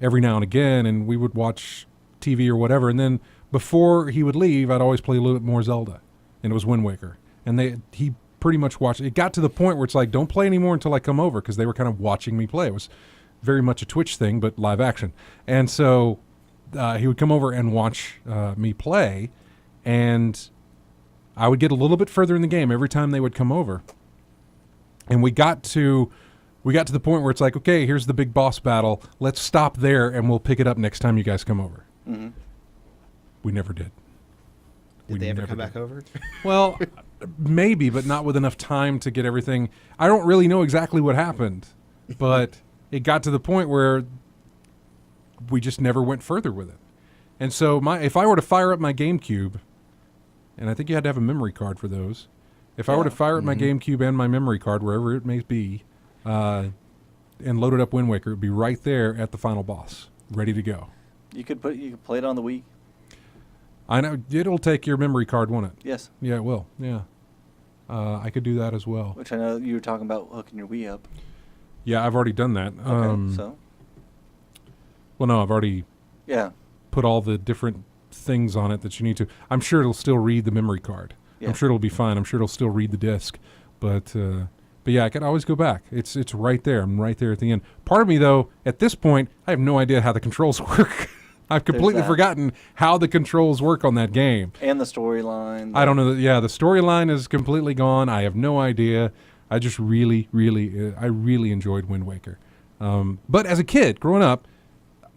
every now and again, and we would watch TV or whatever, and then before he would leave, I'd always play a little bit more Zelda, and it was Wind Waker. And he pretty much watched it. It got to the point where it's like, don't play anymore until I come over, because they were kind of watching me play. It was very much a Twitch thing, but live action. And so he would come over and watch me play, and I would get a little bit further in the game every time they would come over. And we got to the point where it's like, okay, here's the big boss battle. Let's stop there, and we'll pick it up next time you guys come over. Mm-hmm. We never did. Did they ever come back over? Well, maybe, but not with enough time to get everything. I don't really know exactly what happened, but it got to the point where we just never went further with it. And so if I were to fire up my GameCube, and I think you had to have a memory card for those. If I were to fire up my GameCube and my memory card, wherever it may be, and load it up Wind Waker, it would be right there at the final boss, ready to go. You could play it on the Wii. I know it'll take your memory card, won't it? Yes. Yeah, it will. Yeah, I could do that as well. Which I know you were talking about hooking your Wii up. Yeah, I've already done that. Okay, so. Well, no, I've already Yeah. put all the different things on it that you need to. I'm sure it'll still read the memory card. Yeah. I'm sure it'll be fine. I'm sure it'll still read the disc. But yeah, I can always go back. It's right there. I'm right there at the end. Part of me, though, at this point, I have no idea how the controls work. I've completely forgotten how the controls work on that game. And the storyline. I don't know. Yeah, the storyline is completely gone. I have no idea. I just really, really, I really enjoyed Wind Waker. But as a kid, growing up,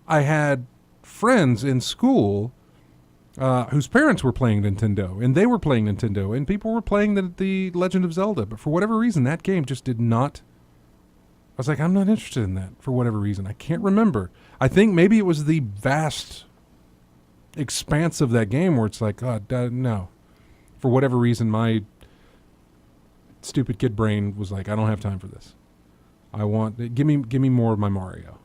I had friends in school whose parents were playing Nintendo, and they were playing Nintendo, and people were playing the Legend of Zelda. But for whatever reason, that game just did not. I was like, I'm not interested in that for whatever reason. I can't remember. I think maybe it was the vast expanse of that game where it's like, God, no. For whatever reason, my stupid kid brain was like, I don't have time for this. Give me more of my Mario.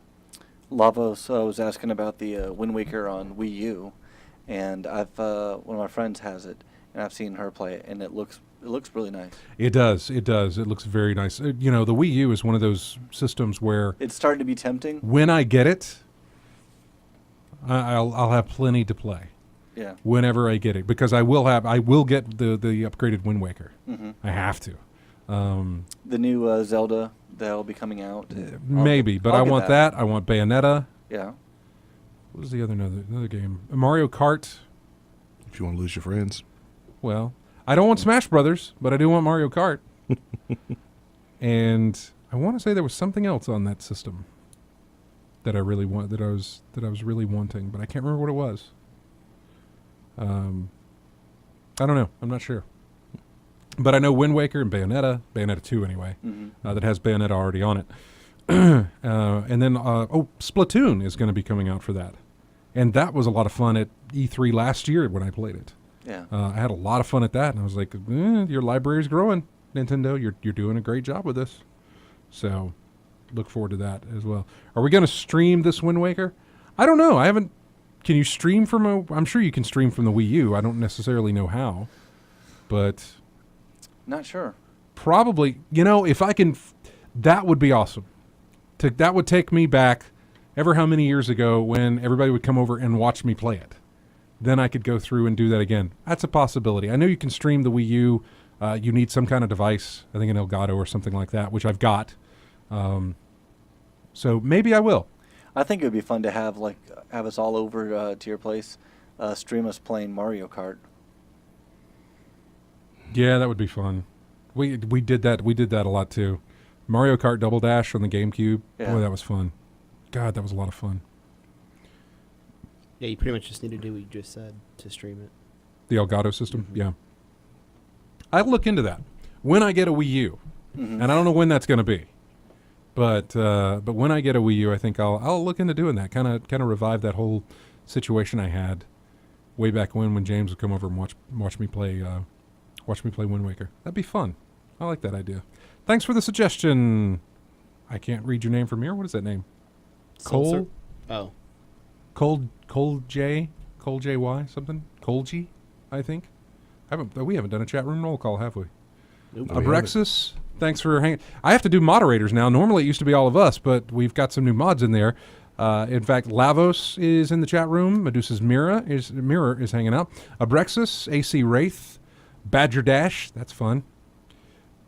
Lavos was asking about the Wind Waker on Wii U, and I've one of my friends has it, and I've seen her play it, and it looks really nice. It does. It looks very nice. The Wii U is one of those systems where It's starting to be tempting. when I get it, I'll have plenty to play. Yeah. Whenever I get it, because I will get the upgraded Wind Waker. Mm-hmm. I have to. The new Zelda that'll be coming out. Maybe, but I I'll get want that. I want Bayonetta. Yeah. What was the another game? Mario Kart. If you want to lose your friends. Well, I don't want Smash Brothers, but I do want Mario Kart. And I want to say there was something else on that system that I really want, that I was really wanting, but I can't remember what it was. I don't know. I'm not sure. But I know Wind Waker and Bayonetta 2 anyway, that has Bayonetta already on it. And then, Splatoon is going to be coming out for that. And that was a lot of fun at E3 last year when I played it. Yeah. I had a lot of fun at that, and I was like, your library's growing, Nintendo. You're doing a great job with this. So, look forward to that as well. Are we going to stream this Wind Waker? I don't know. I haven't. Can you stream from I'm sure you can stream from the Wii U. I don't necessarily know how, but Not sure. probably. If I can, that would be awesome. That would take me back, ever how many years ago when everybody would come over and watch me play it. Then I could go through and do that again. That's a possibility. I know you can stream the Wii U. You need some kind of device, I think an Elgato or something like that, which I've got. So maybe I will. I think it would be fun to have us all over to your place, stream us playing Mario Kart. Yeah, that would be fun. We did that. We did that a lot too. Mario Kart Double Dash on the GameCube. Yeah. Boy, that was fun. God, that was a lot of fun. Yeah, you pretty much just need to do what you just said to stream it. The Elgato system. Yeah. I'll look into that when I get a Wii U, and I don't know when that's going to be. But when I get a Wii U, I think I'll look into doing that. Kind of revive that whole situation I had way back when James would come over and watch me play Wind Waker. That'd be fun. I like that idea. Thanks for the suggestion. I can't read your name from here. What is that name? Seltzer? Oh. Cole J Y something. Cole G, I think. We haven't done a chat room roll call, have we? Nope. No, we Abrexis, thanks for hanging. I have to do moderators now. Normally it used to be all of us, but we've got some new mods in there. In fact, Lavos is in the chat room. Medusa's Mirror is hanging out. Abrexis, AC Wraith, Badger Dash, that's fun.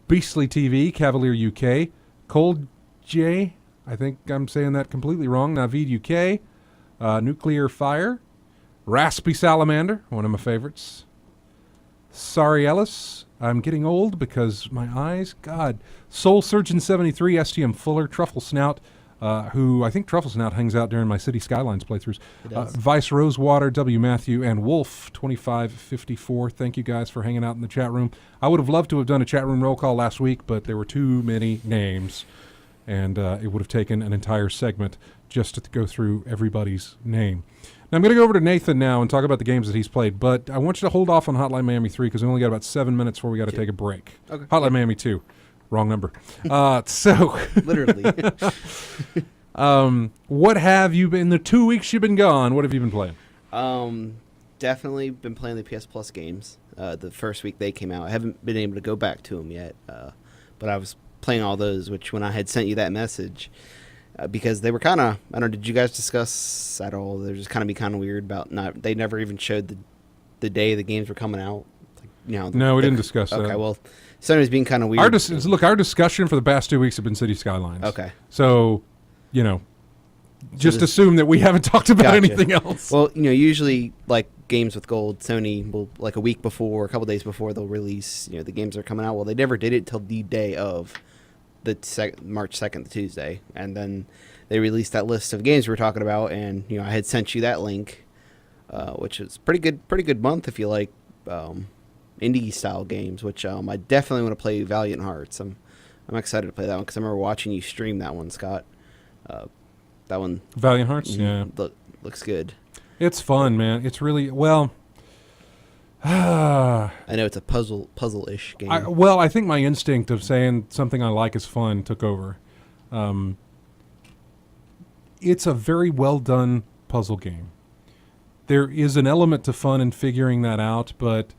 Beastly TV, Cavalier UK, Cold J, I think I'm saying that completely wrong. Navid UK, Nuclear Fire, Raspy Salamander, one of my favorites. Sorry Ellis, I'm getting old because my eyes, God. Soul Surgeon 73, STM Fuller, Truffle Snout, who I think Truffle Snout hangs out during my City Skylines playthroughs. Vice Rosewater, W. Matthew, and Wolf 2554. Thank you guys for hanging out in the chat room. I would have loved to have done a chat room roll call last week, but there were too many names, and it would have taken an entire segment just to go through everybody's name. Now I'm going to go over to Nathan now and talk about the games that he's played, but I want you to hold off on Hotline Miami 3 because we only got about 7 minutes before we got to take a break. Okay. Hotline Miami 2. Wrong number. So Literally. what have you been, in the 2 weeks you've been gone, what have you been playing? Definitely been playing the PS Plus games. The first week they came out. I haven't been able to go back to them yet, but I was playing all those, which when I had sent you that message, because they were kind of, I don't know, did you guys discuss at all? They're just kind of weird about they never even showed the day the games were coming out. Like, no, we didn't discuss that. Okay, well, Sony's being kind of weird. Our discussion for the past 2 weeks have been City Skylines. Okay. So, just assume that we haven't talked about anything else. Well, usually, like, games with gold, Sony will, like, a week before, a couple days before, they'll release, the games that are coming out. Well, they never did it till the day of the March 2nd, the Tuesday. And then they released that list of games we were talking about, and, I had sent you that link, which is pretty good month if you like indie-style games, which I definitely want to play Valiant Hearts. I'm excited to play that one because I remember watching you stream that one, Scott. That one, Valiant Hearts, yeah, looks good. It's fun, man. It's really I know it's a puzzle-ish game. I think my instinct of saying something I like is fun took over. It's a very well done puzzle game. There is an element to fun in figuring that out, but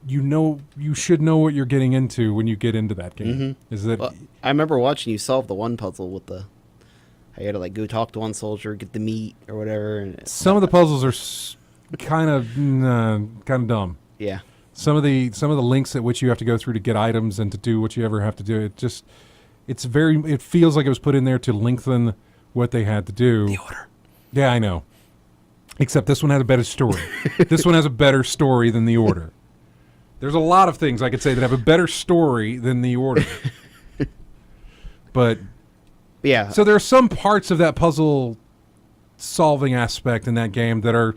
you should know what you're getting into when you get into that game. Mm-hmm. Is that I remember watching you solve the one puzzle with how you had to like go talk to one soldier, get the meat or whatever. And some of the puzzles are kind of dumb. Yeah. Some of the links at which you have to go through to get items and to do what you ever have to do. It feels like it was put in there to lengthen what they had to do. The order. Yeah, I know. Except this one has a better story. This one has a better story than The Order. There's a lot of things I could say that have a better story than The Order. But yeah. So there are some parts of that puzzle solving aspect in that game that are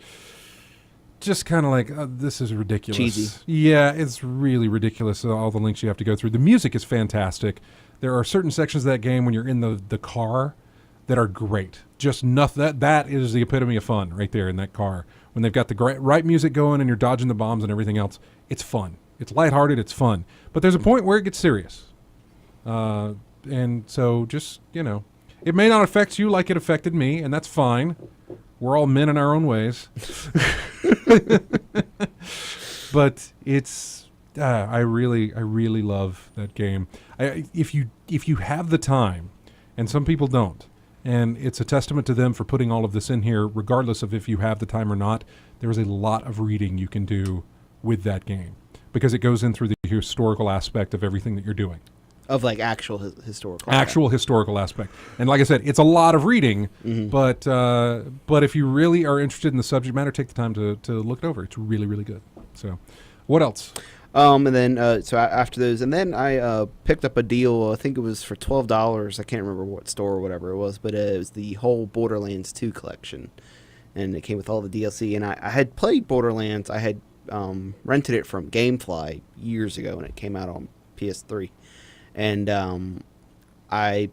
just kind of like, this is ridiculous. Cheesy. Yeah, it's really ridiculous, all the links you have to go through. The music is fantastic. There are certain sections of that game when you're in the car that are great. Just nothing. That is the epitome of fun right there in that car. When they've got the right music going and you're dodging the bombs and everything else, it's fun. It's lighthearted. It's fun. But there's a point where it gets serious. And so just, it may not affect you like it affected me, and that's fine. We're all men in our own ways. But it's, I really love that game. If you have the time, and some people don't, and it's a testament to them for putting all of this in here, regardless of if you have the time or not, there's a lot of reading you can do with that game because it goes in through the historical aspect of everything that you're doing. Of like actual historical. Actual historical aspect. And like I said, it's a lot of reading, but if you really are interested in the subject matter, take the time to look it over. It's really, really good. So what else? And then, so after those, and then I picked up a deal, I think it was for $12. I can't remember what store or whatever it was, but it was the whole Borderlands 2 collection. And it came with all the DLC. And I had played Borderlands. I had rented it from GameFly years ago when it came out on PS3. And I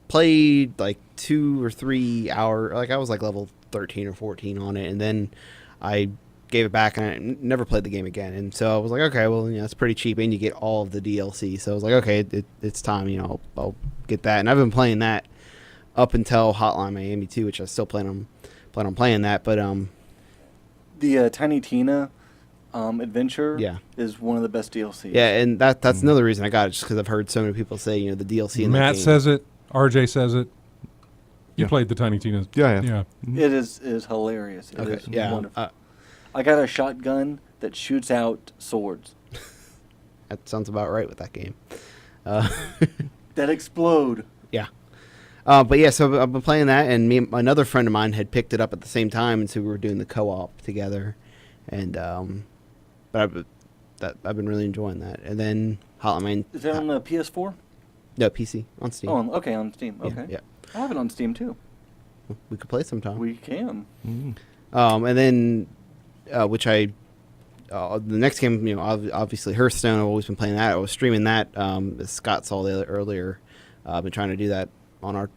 played like 2 or 3 hours, like I was like level 13 or 14 on it. And then I gave it back, and I never played the game again. And so I was like, okay, well, it's pretty cheap, and you get all of the DLC. So I was like, okay, it's time. I'll get that. And I've been playing that up until Hotline Miami 2, which I still plan on playing that. But the Tiny Tina adventure Yeah. is one of the best DLCs. yeah, and that's another reason I got it, just because I've heard so many people say, the DLC in that Matt game. says it. RJ says it. You Yeah. played the Tiny Tina. Yeah. Yeah. It is hilarious. It Okay, is yeah. wonderful. I got a shotgun that shoots out swords That sounds about right with that game. that explode. Yeah. But yeah, so I've been playing that, and another friend of mine had picked it up at the same time, and so we were doing the co-op together. And but I've been really enjoying that. And then Hotline. Is that on the PS4? No, PC on Steam. Oh, okay, on Steam. Yeah, Okay. yeah. I have it on Steam too. We could play it sometime. We can. And then the next game, obviously Hearthstone. I've always been playing that. I was streaming that. As Scott saw earlier. I've been trying to do that on our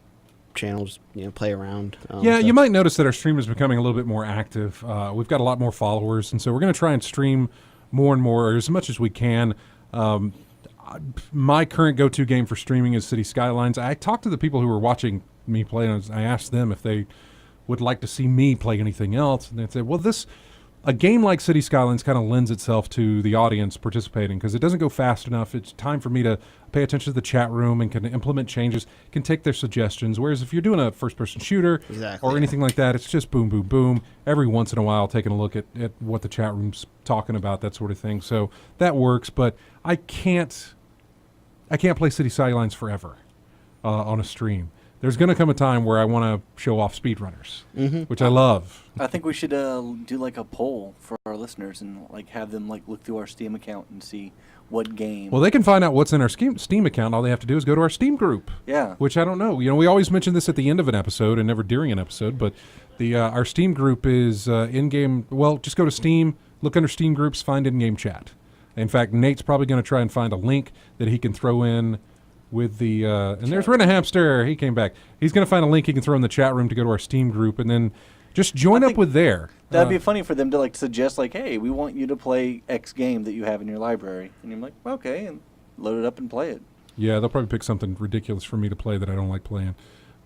channel, just play around. Yeah, so- you might notice that our stream is becoming a little bit more active. We've got a lot more followers, and so we're going to try and stream more and more, or as much as we can. My current go-to game for streaming is City Skylines. I talked to the people who were watching me play, and I asked them if they would like to see me play anything else, and they said, well, a game like City Skylines kind of lends itself to the audience participating because it doesn't go fast enough. It's time for me to pay attention to the chat room and can implement changes, can take their suggestions. Whereas if you're doing a first-person shooter or anything like that, it's just boom, boom, boom. Every once in a while, taking a look at what the chat room's talking about, that sort of thing. So that works, but I can't play City Skylines forever on a stream. There's going to come a time where I want to show off speedrunners, which I love. I think we should do like a poll for our listeners and have them look through our Steam account and see what game. Well, they can find out what's in our Steam account. All they have to do is go to our Steam group. Yeah. Which I don't know. We always mention this at the end of an episode and never during an episode, but our Steam group is in-game. Well, just go to Steam, look under Steam groups, find in-game chat. In fact, Nate's probably going to try and find a link that he can throw in with the and there's Rena Hamster. He came back. He's going to find a link he can throw in the chat room to go to our Steam group, and then just join up with there. That'd be funny for them to suggest hey, we want you to play X game that you have in your library, and you're like, okay, and load it up and play it. Yeah, they'll probably pick something ridiculous for me to play that I don't like playing,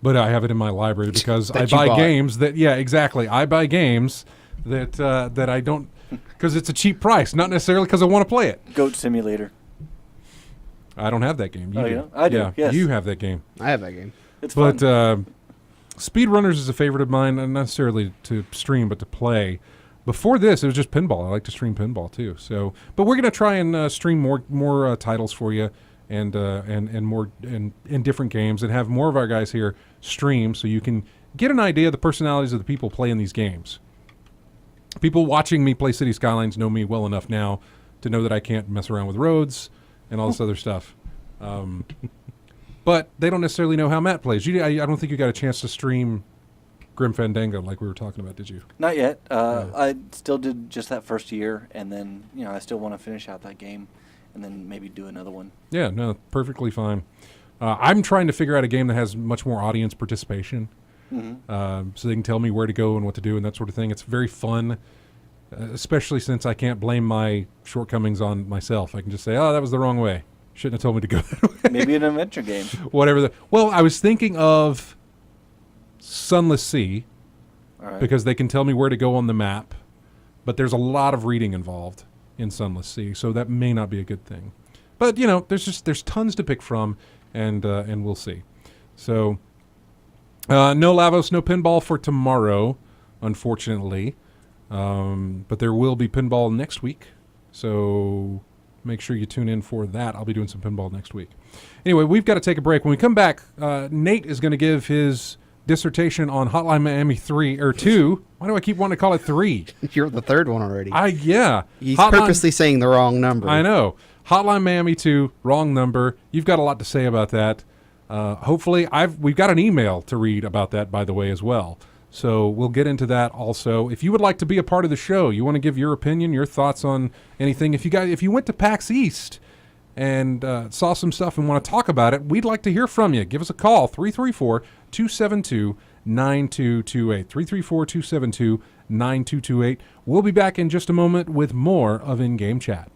but I have it in my library because I buy games that. Yeah, exactly. I buy games that I don't because it's a cheap price, not necessarily because I want to play it. Goat Simulator. I don't have that game. You do. Yeah? I do, Yeah, yes. you have that game. I have that game. It's But fun. Speedrunners is a favorite of mine, not necessarily to stream, but to play. Before this, it was just pinball. I like to stream pinball too. So, but we're going to try and stream more titles for you, and more in different games, and have more of our guys here stream, so you can get an idea of the personalities of the people playing these games. People watching me play City Skylines know me well enough now to know that I can't mess around with roads and all this other stuff. But they don't necessarily know how Matt plays. I don't think you got a chance to stream Grim Fandango like we were talking about, did you? Not yet. I still did just that first year, and then I still want to finish out that game, and then maybe do another one. Yeah, no, perfectly fine. I'm trying to figure out a game that has much more audience participation, so they can tell me where to go and what to do and that sort of thing. It's very fun, especially since I can't blame my shortcomings on myself. I can just say, oh, that was the wrong way. Shouldn't have told me to go that way. Maybe an adventure game. Whatever. Well, I was thinking of Sunless Sea, All right. because they can tell me where to go on the map, but there's a lot of reading involved in Sunless Sea, so that may not be a good thing. But there's tons to pick from, and we'll see. So no Lavos, no pinball for tomorrow, unfortunately, but there will be pinball next week. So make sure you tune in for that. I'll be doing some pinball next week. Anyway, we've got to take a break. When we come back, Nate is going to give his dissertation on Hotline Miami 3 or 2. Why do I keep wanting to call it 3? You're the third one already. Yeah. He's purposely saying the wrong number. I know. Hotline Miami 2, wrong number. You've got a lot to say about that. Hopefully, we've got an email to read about that, by the way, as well. So we'll get into that also. If you would like to be a part of the show, you want to give your opinion, your thoughts on anything. If you went to PAX East and saw some stuff and want to talk about it, we'd like to hear from you. Give us a call, 334-272-8800. 9228. 334-272-9228. We'll be back in just a moment with more of In-Game Chat.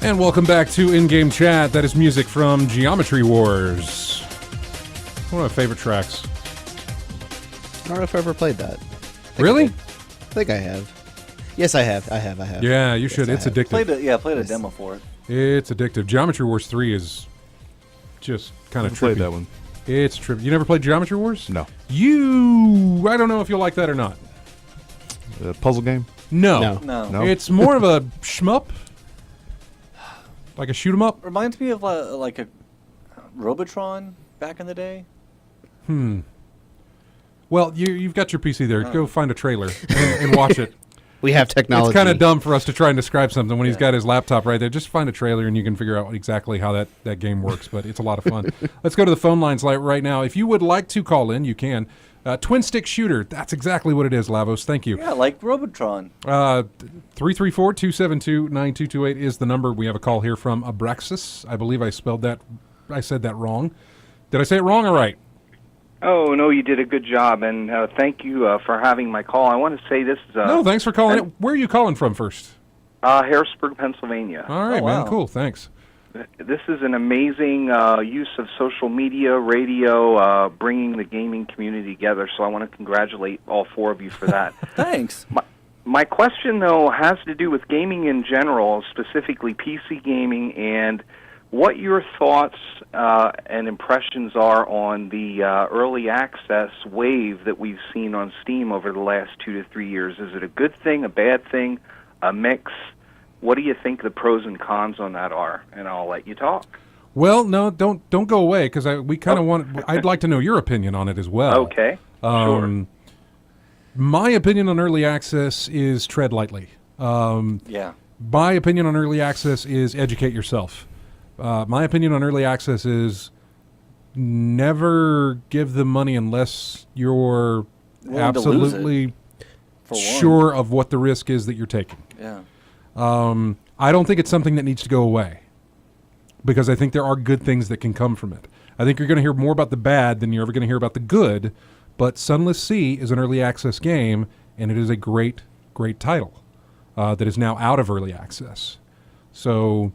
And welcome back to In-Game Chat. That is music from Geometry Wars. One of my favorite tracks. I don't know if I ever played that. Really? I think I have. Yes, I have. I have. Yeah, you should. Yes, It's addictive. Played a demo for it. It's addictive. Geometry Wars 3 is just kind of trippy. Played that one. It's trippy. You never played Geometry Wars? No. I don't know if you'll like that or not. Puzzle game? No. No. It's more of a shmup. Like a shoot 'em up? Reminds me of like a Robotron back in the day. Well, you've got your PC there. Go find a trailer and watch it. We have technology. It's kind of dumb for us to try and describe something when he's got his laptop right there. Just find a trailer and you can figure out exactly how that game works, but it's a lot of fun. Let's go to the phone lines right now. If you would like to call in, you can. Twin stick shooter. That's exactly what it is, Lavos. Thank you. Yeah, like Robotron. 334-272-9228 is the number. We have a call here from Abraxas. I believe I said that wrong. Did I say it wrong or right? Oh, no, you did a good job, and thank you for having my call. I want to say this is... No, thanks for calling in. Where are you calling from first? Harrisburg, Pennsylvania. All right, wow. man. Cool, thanks. This is an amazing use of social media, radio, bringing the gaming community together, so I want to congratulate all four of you for that. Thanks. My question, though, has to do with gaming in general, specifically PC gaming, and what your thoughts and impressions are on the early access wave that we've seen on Steam over the last 2 to 3 years. Is it a good thing, a bad thing, a mix? What do you think the pros and cons on that are? And I'll let you talk. Well, no, don't go away because we kind of want. I'd like to know your opinion on it as well. Okay, sure. My opinion on early access is tread lightly. Yeah. My opinion on early access is educate yourself. My opinion on early access is never give them money unless you're absolutely sure of what the risk is that you're taking. Yeah. I don't think it's something that needs to go away because I think there are good things that can come from it. I think you're going to hear more about the bad than you're ever going to hear about the good, but Sunless Sea is an early access game, and it is a great, great title that is now out of early access. So...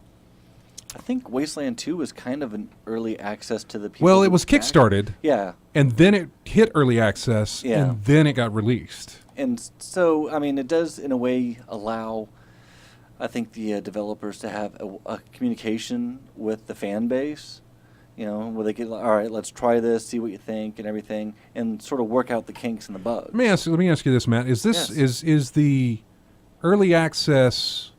I think Wasteland 2 was kind of an early access to the people. Well, it was kickstarted. Yeah. And then it hit early access, Yeah. and then it got released. And so, I mean, it does, in a way, allow, I think, the developers to have a communication with the fan base, you know, where they get, all right, let's try this, see what you think, and everything, and sort of work out the kinks and the bugs. Let me ask you this, Matt. Is this is the early access,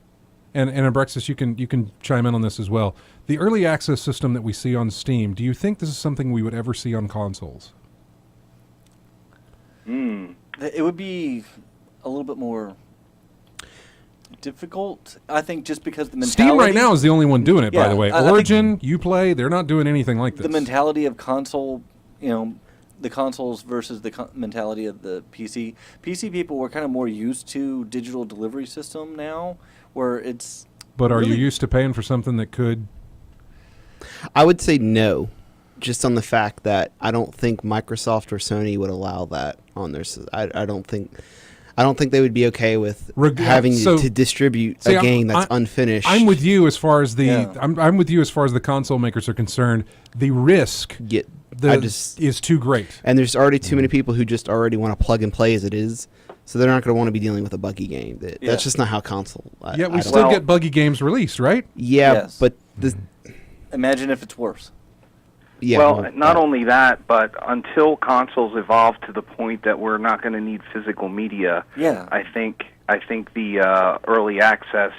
and Abrexis, you can chime in on this as well. The early access system that we see on Steam, do you think this is something we would ever see on consoles? It would be a little bit more difficult, I think, just because the mentality... Steam right now is the only one doing it, by Yeah, the way. I Origin, Uplay, they're not doing anything like this. The mentality of console, you know, the consoles versus the mentality of the PC. PC people were kind of more used to digital delivery system now, where it's... But are you really used to paying for something that could... I would say no, just on the fact that I don't think Microsoft or Sony would allow that on their. I don't think. I don't think they would be okay with having to distribute a game that's unfinished. I'm with you as far as the Yeah. I'm with you as far as the console makers are concerned. The risk is too great. And there's already too many people who just already want to plug and play as it is. So they're not going to want to be dealing with a buggy game. That's just not how console. Yeah, we still get buggy games released, right? Yeah, Yes. but Imagine if it's worse. yeah. Well, not only that, but until consoles evolve to the point that we're not going to need physical media, Yeah. I think the early access,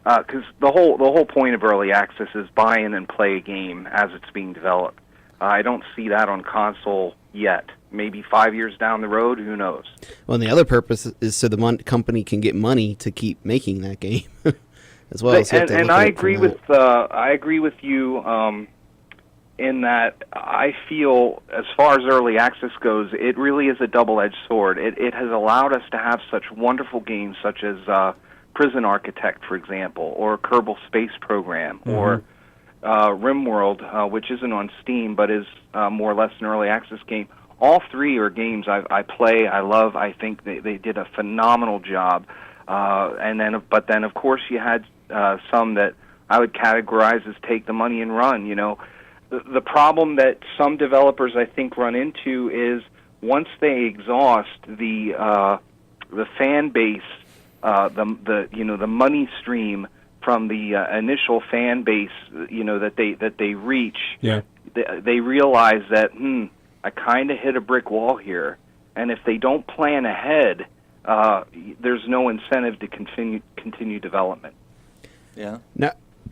because the whole point of early access is buy in and play a game as it's being developed. I don't see that on console yet. Maybe 5 years down the road, who knows? Well, and the other purpose is so the company can get money to keep making that game as well. So And I agree with you in that I feel, as far as early access goes, it really is a double-edged sword. It has allowed us to have such wonderful games, such as Prison Architect, for example, or Kerbal Space Program, or RimWorld, which isn't on Steam but is more or less an early access game. All three are games I play, I love. I think they did a phenomenal job. But then, of course, you had some that I would categorize as take the money and run. You know, the problem that some developers I think run into is once they exhaust the fan base, the money stream from the initial fan base, that they reach. Yeah. They realize that I kind of hit a brick wall here, and if they don't plan ahead, there's no incentive to continue development. Yeah. Now,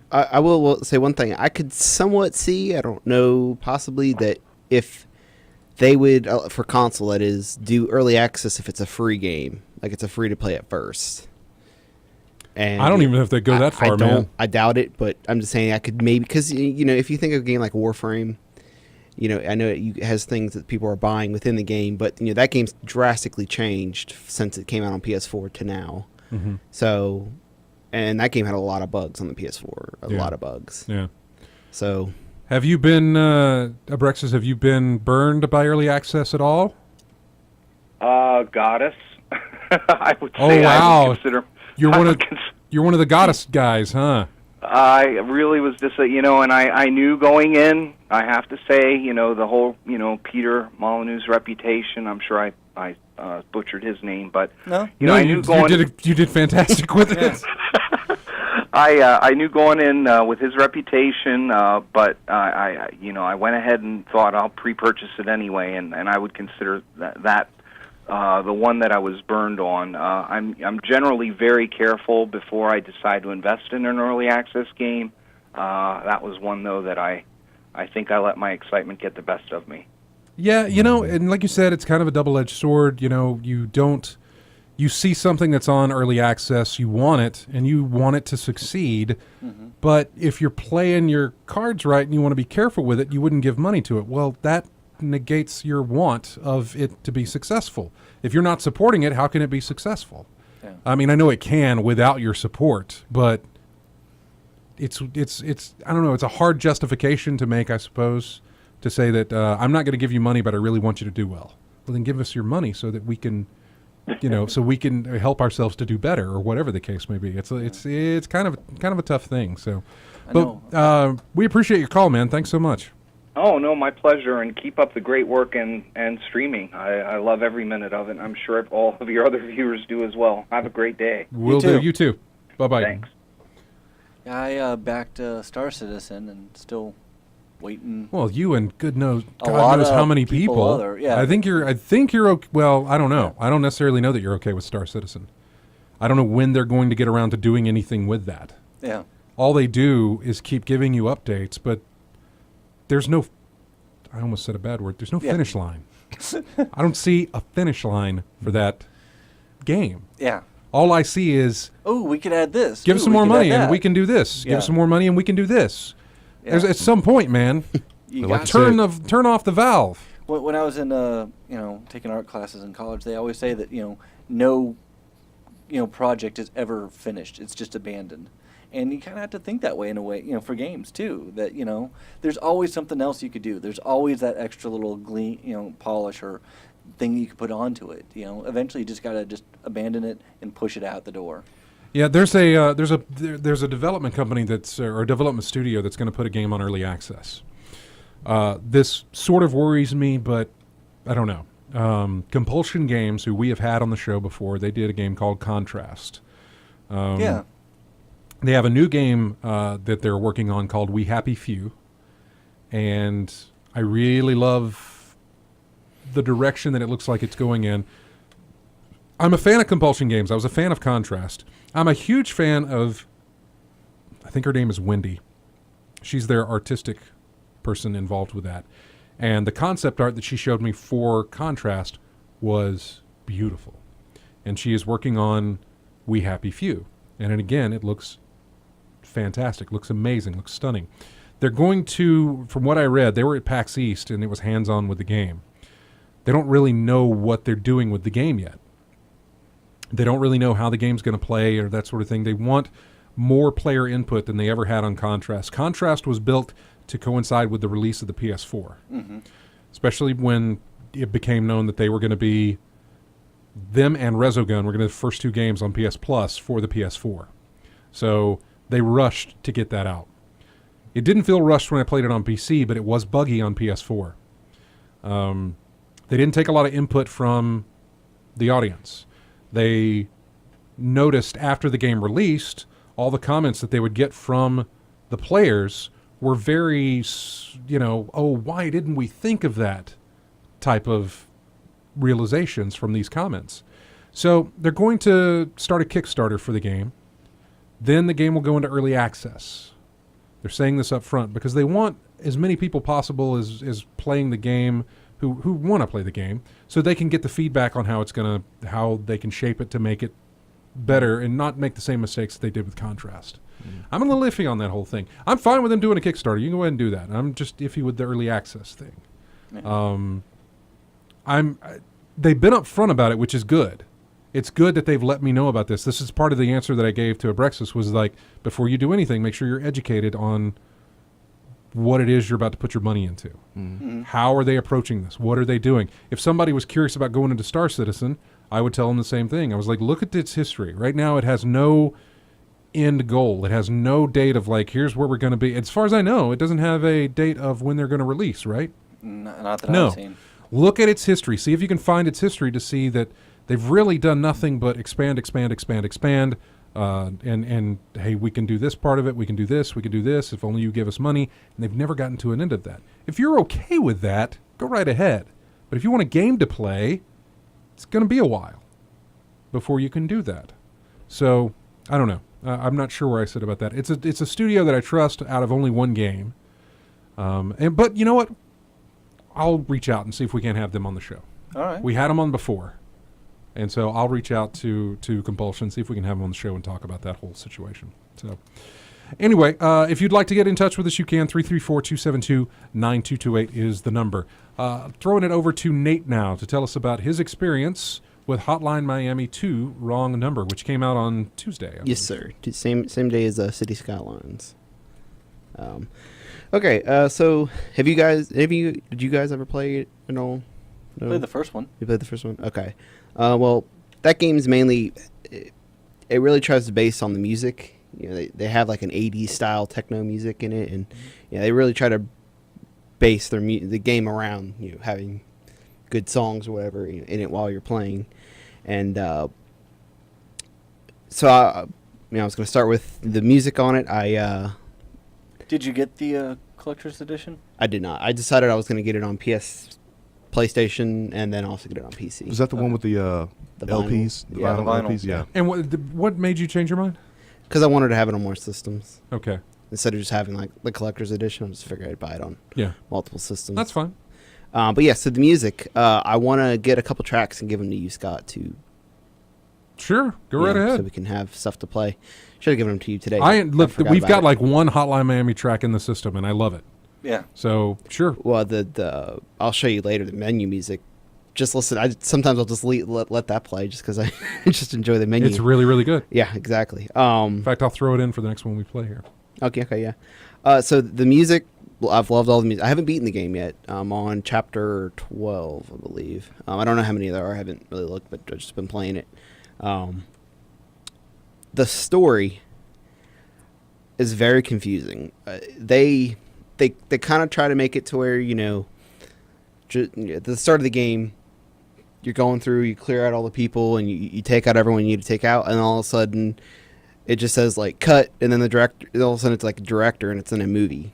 I will say one thing. I could somewhat see, I don't know, possibly that if they would, for console that is, do early access if it's a free game, like it's a free to play at first. And I don't even know if they go that far, man. I doubt it, but I'm just saying I could maybe, because if you think of a game like Warframe, I know it has things that people are buying within the game, but that game's drastically changed since it came out on PS4 to now. Mm-hmm. So, and that game had a lot of bugs on the PS4, a lot of bugs. Yeah. So, have you been, Abrexis? Have you been burned by early access at all? Goddess, I would say. Oh wow! I would consider, you're one of the Goddess guys, huh? I really was just, and I knew going in, I have to say, the whole, Peter Molyneux's reputation, I'm sure I butchered his name, but, No, I knew you did fantastic with it. I knew going in with his reputation, but I went ahead and thought I'll pre-purchase it anyway, and I would consider that the one that I was burned on. I'm generally very careful before I decide to invest in an early access game. That was one, though, that I think I let my excitement get the best of me. Yeah, and like you said, it's kind of a double-edged sword. You see something that's on early access, you want it, and you want it to succeed. Mm-hmm. But if you're playing your cards right and you want to be careful with it, you wouldn't give money to it. Well, that negates your want of it to be successful. If you're not supporting it, how can it be successful? Yeah. I mean, I know it can without your support, but it's I don't know, it's a hard justification to make, I suppose, to say that I'm not going to give you money, but I really want you to do well. Well, then give us your money so that we can, so we can help ourselves to do better, or whatever the case may be. It's kind of a tough thing. So, but we appreciate your call, man. Thanks so much. Oh, no, my pleasure, and keep up the great work and streaming. I love every minute of it. I'm sure all of your other viewers do as well. Have a great day. Will do. You too. Bye-bye. Thanks. I backed Star Citizen and still waiting. Well, you and God knows of how many people. Yeah. I think you're okay. Well, I don't know. I don't necessarily know that you're okay with Star Citizen. I don't know when they're going to get around to doing anything with that. Yeah. All they do is keep giving you updates, but there's no, I almost said a bad word, there's no finish line. I don't see a finish line for that game. Yeah. All I see is, we could add this. Give us some more money and we can do this. Yeah. Give us some more money and we can do this. Yeah. At some point, man, turn off the valve. When I was in, taking art classes in college, they always say that, no, project is ever finished. It's just abandoned. And you kind of have to think that way in a way, for games too. That there's always something else you could do. There's always that extra little polish or thing you can put onto it. Eventually you just got to just abandon it and push it out the door. Yeah, there's a development company or a development studio that's going to put a game on early access. This sort of worries me, but I don't know. Compulsion Games, who we have had on the show before, they did a game called Contrast. Yeah. They have a new game that they're working on called We Happy Few, and I really love the direction that it looks like it's going in. I'm a fan of Compulsion Games. I was a fan of Contrast. I'm a huge fan of, I think her name is Wendy. She's their artistic person involved with that. And the concept art that she showed me for Contrast was beautiful. And she is working on We Happy Few. And then again, it looks fantastic, looks amazing, looks stunning. They're going to, from what I read, they were at PAX East and it was hands-on with the game. They don't really know what they're doing with the game yet. They don't really know how the game's going to play or that sort of thing. They want more player input than they ever had on Contrast. Contrast was built to coincide with the release of the PS4, especially when it became known that they were going to be, them and Resogun were going to be the first two games on PS Plus for the PS4. So they rushed to get that out. It didn't feel rushed when I played it on PC, but it was buggy on PS4. They didn't take a lot of input from the audience. They noticed after the game released, all the comments that they would get from the players were very, oh, why didn't we think of that type of realizations from these comments? So they're going to start a Kickstarter for the game. Then the game will go into early access. They're saying this up front because they want as many people possible as playing the game who want to play the game, so they can get the feedback on how they can shape it to make it better and not make the same mistakes that they did with Contrast. I'm a little iffy on that whole thing. I'm fine with them doing a Kickstarter. You can go ahead and do that. I'm just iffy with the early access thing. Yeah. They've been upfront about it, which is good. It's good that they've let me know about this. This is part of the answer that I gave to Abrexis was like, before you do anything, make sure you're educated on what it is you're about to put your money into. How are they approaching this? What are they doing? If somebody was curious about going into Star Citizen, I would tell them the same thing. I was like, look at its history. Right now it has no end goal. It has no date of like, here's where we're going to be. As far as I know, it doesn't have a date of when they're going to release, right? Not that No. I've seen. Look at its history. See if you can find its history to see that they've really done nothing but expand. And hey, we can do this part of it. We can do this. We can do this. If only you give us money. And they've never gotten to an end of that. If you're okay with that, go right ahead. But if you want a game to play, it's going to be a while before you can do that. So I don't know. I'm not sure where I sit about that. It's a studio that I trust out of only one game. But you know what? I'll reach out and see if we can't have them on the show. All right. We had them on before. And so I'll reach out to Compulsion, see if we can have them on the show and talk about that whole situation. So anyway, if you'd like to get in touch with us, you can. 334-272-9228 is the number. Throwing it over to Nate now to tell us about his experience with Hotline Miami 2 Wrong Number, which came out on Tuesday. Yes, sir. Same day as City Skylines. Okay, so did you guys ever play it at all? No? Played the first one. You played the first one? Okay. Well, that game's mainly, it really tries to base on the music. They have like an 80s style techno music in it, and they really try to base the game around having good songs or whatever in it while you're playing. And so I was going to start with the music on it. Did you get the collector's edition? I did not. I decided I was going to get it on PlayStation, and then also get it on PC. Was that the one with the LPs? Vinyl. Yeah, the vinyl. LPs? Yeah. And what made you change your mind? Because I wanted to have it on more systems. Okay. Instead of just having like the collector's edition, I just figured I'd buy it on multiple systems. That's fine. But yeah, so the music, I want to get a couple tracks and give them to you, Scott, to Sure. Go right ahead. so we can have stuff to play. Should have given them to you today. We've got like one Hotline Miami track in the system, and I love it. Yeah. So sure. Well, the I'll show you later the menu music. Just listen. Sometimes I'll just let that play just because I just enjoy the menu. It's really, really good. Yeah, exactly. In fact, I'll throw it in for the next one we play here. Okay, yeah. So the music, well, I've loved all the music. I haven't beaten the game yet. I'm on chapter 12, I believe. I don't know how many there are. I haven't really looked, but I've just been playing it. The story is very confusing. They kind of try to make it to where, at the start of the game, you're going through, you clear out all the people, and you take out everyone you need to take out, and all of a sudden, it just says, like, cut, and then the director, all of a sudden it's like a director, and it's in a movie.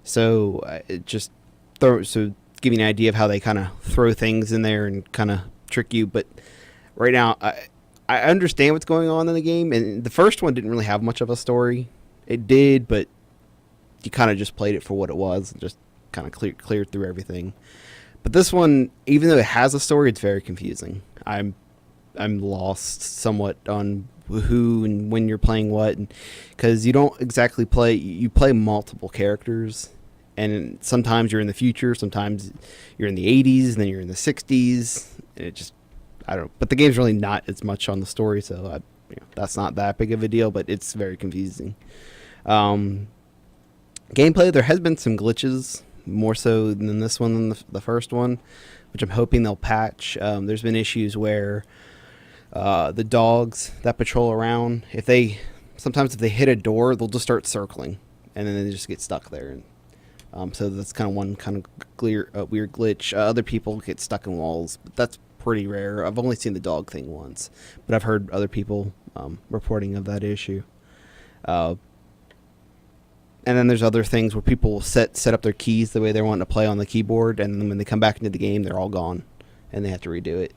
So, it just so give you an idea of how they kind of throw things in there and kind of trick you. But right now, I understand what's going on in the game, and the first one didn't really have much of a story. It did, but you kind of just played it for what it was, and just kind of cleared through everything. But this one, even though it has a story, it's very confusing. I'm lost somewhat on who and when you're playing what, because you don't exactly play. You play multiple characters, and sometimes you're in the future, sometimes you're in the 80s, and then you're in the 60s. And it just, I don't know. But the game's really not as much on the story, so that's not that big of a deal. But it's very confusing. Gameplay, there has been some glitches, more so than this one than the first one, which I'm hoping they'll patch. There's been issues where the dogs that patrol around, sometimes if they hit a door, they'll just start circling, and then they just get stuck there. And so that's kind of one kind of weird glitch. Other people get stuck in walls, but that's pretty rare. I've only seen the dog thing once, but I've heard other people reporting of that issue. And then there's other things where people will set up their keys the way they want to play on the keyboard, and then when they come back into the game, they're all gone, and they have to redo it.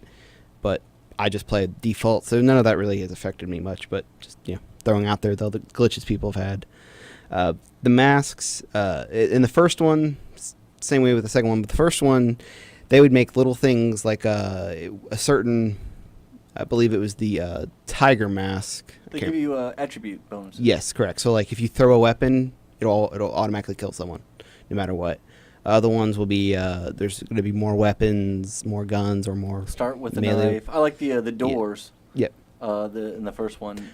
But I just play default, so none of that really has affected me much, but just throwing out there the other glitches people have had. The masks, in the first one, same way with the second one, but the first one, they would make little things like a certain, I believe it was the tiger mask. They give you attribute bonuses. Yes, correct. So like if you throw a weapon, it'll automatically kill someone, no matter what. Other ones will be there's going to be more weapons, more guns, or more. Start with the knife. I like the doors. Yep. In the first one,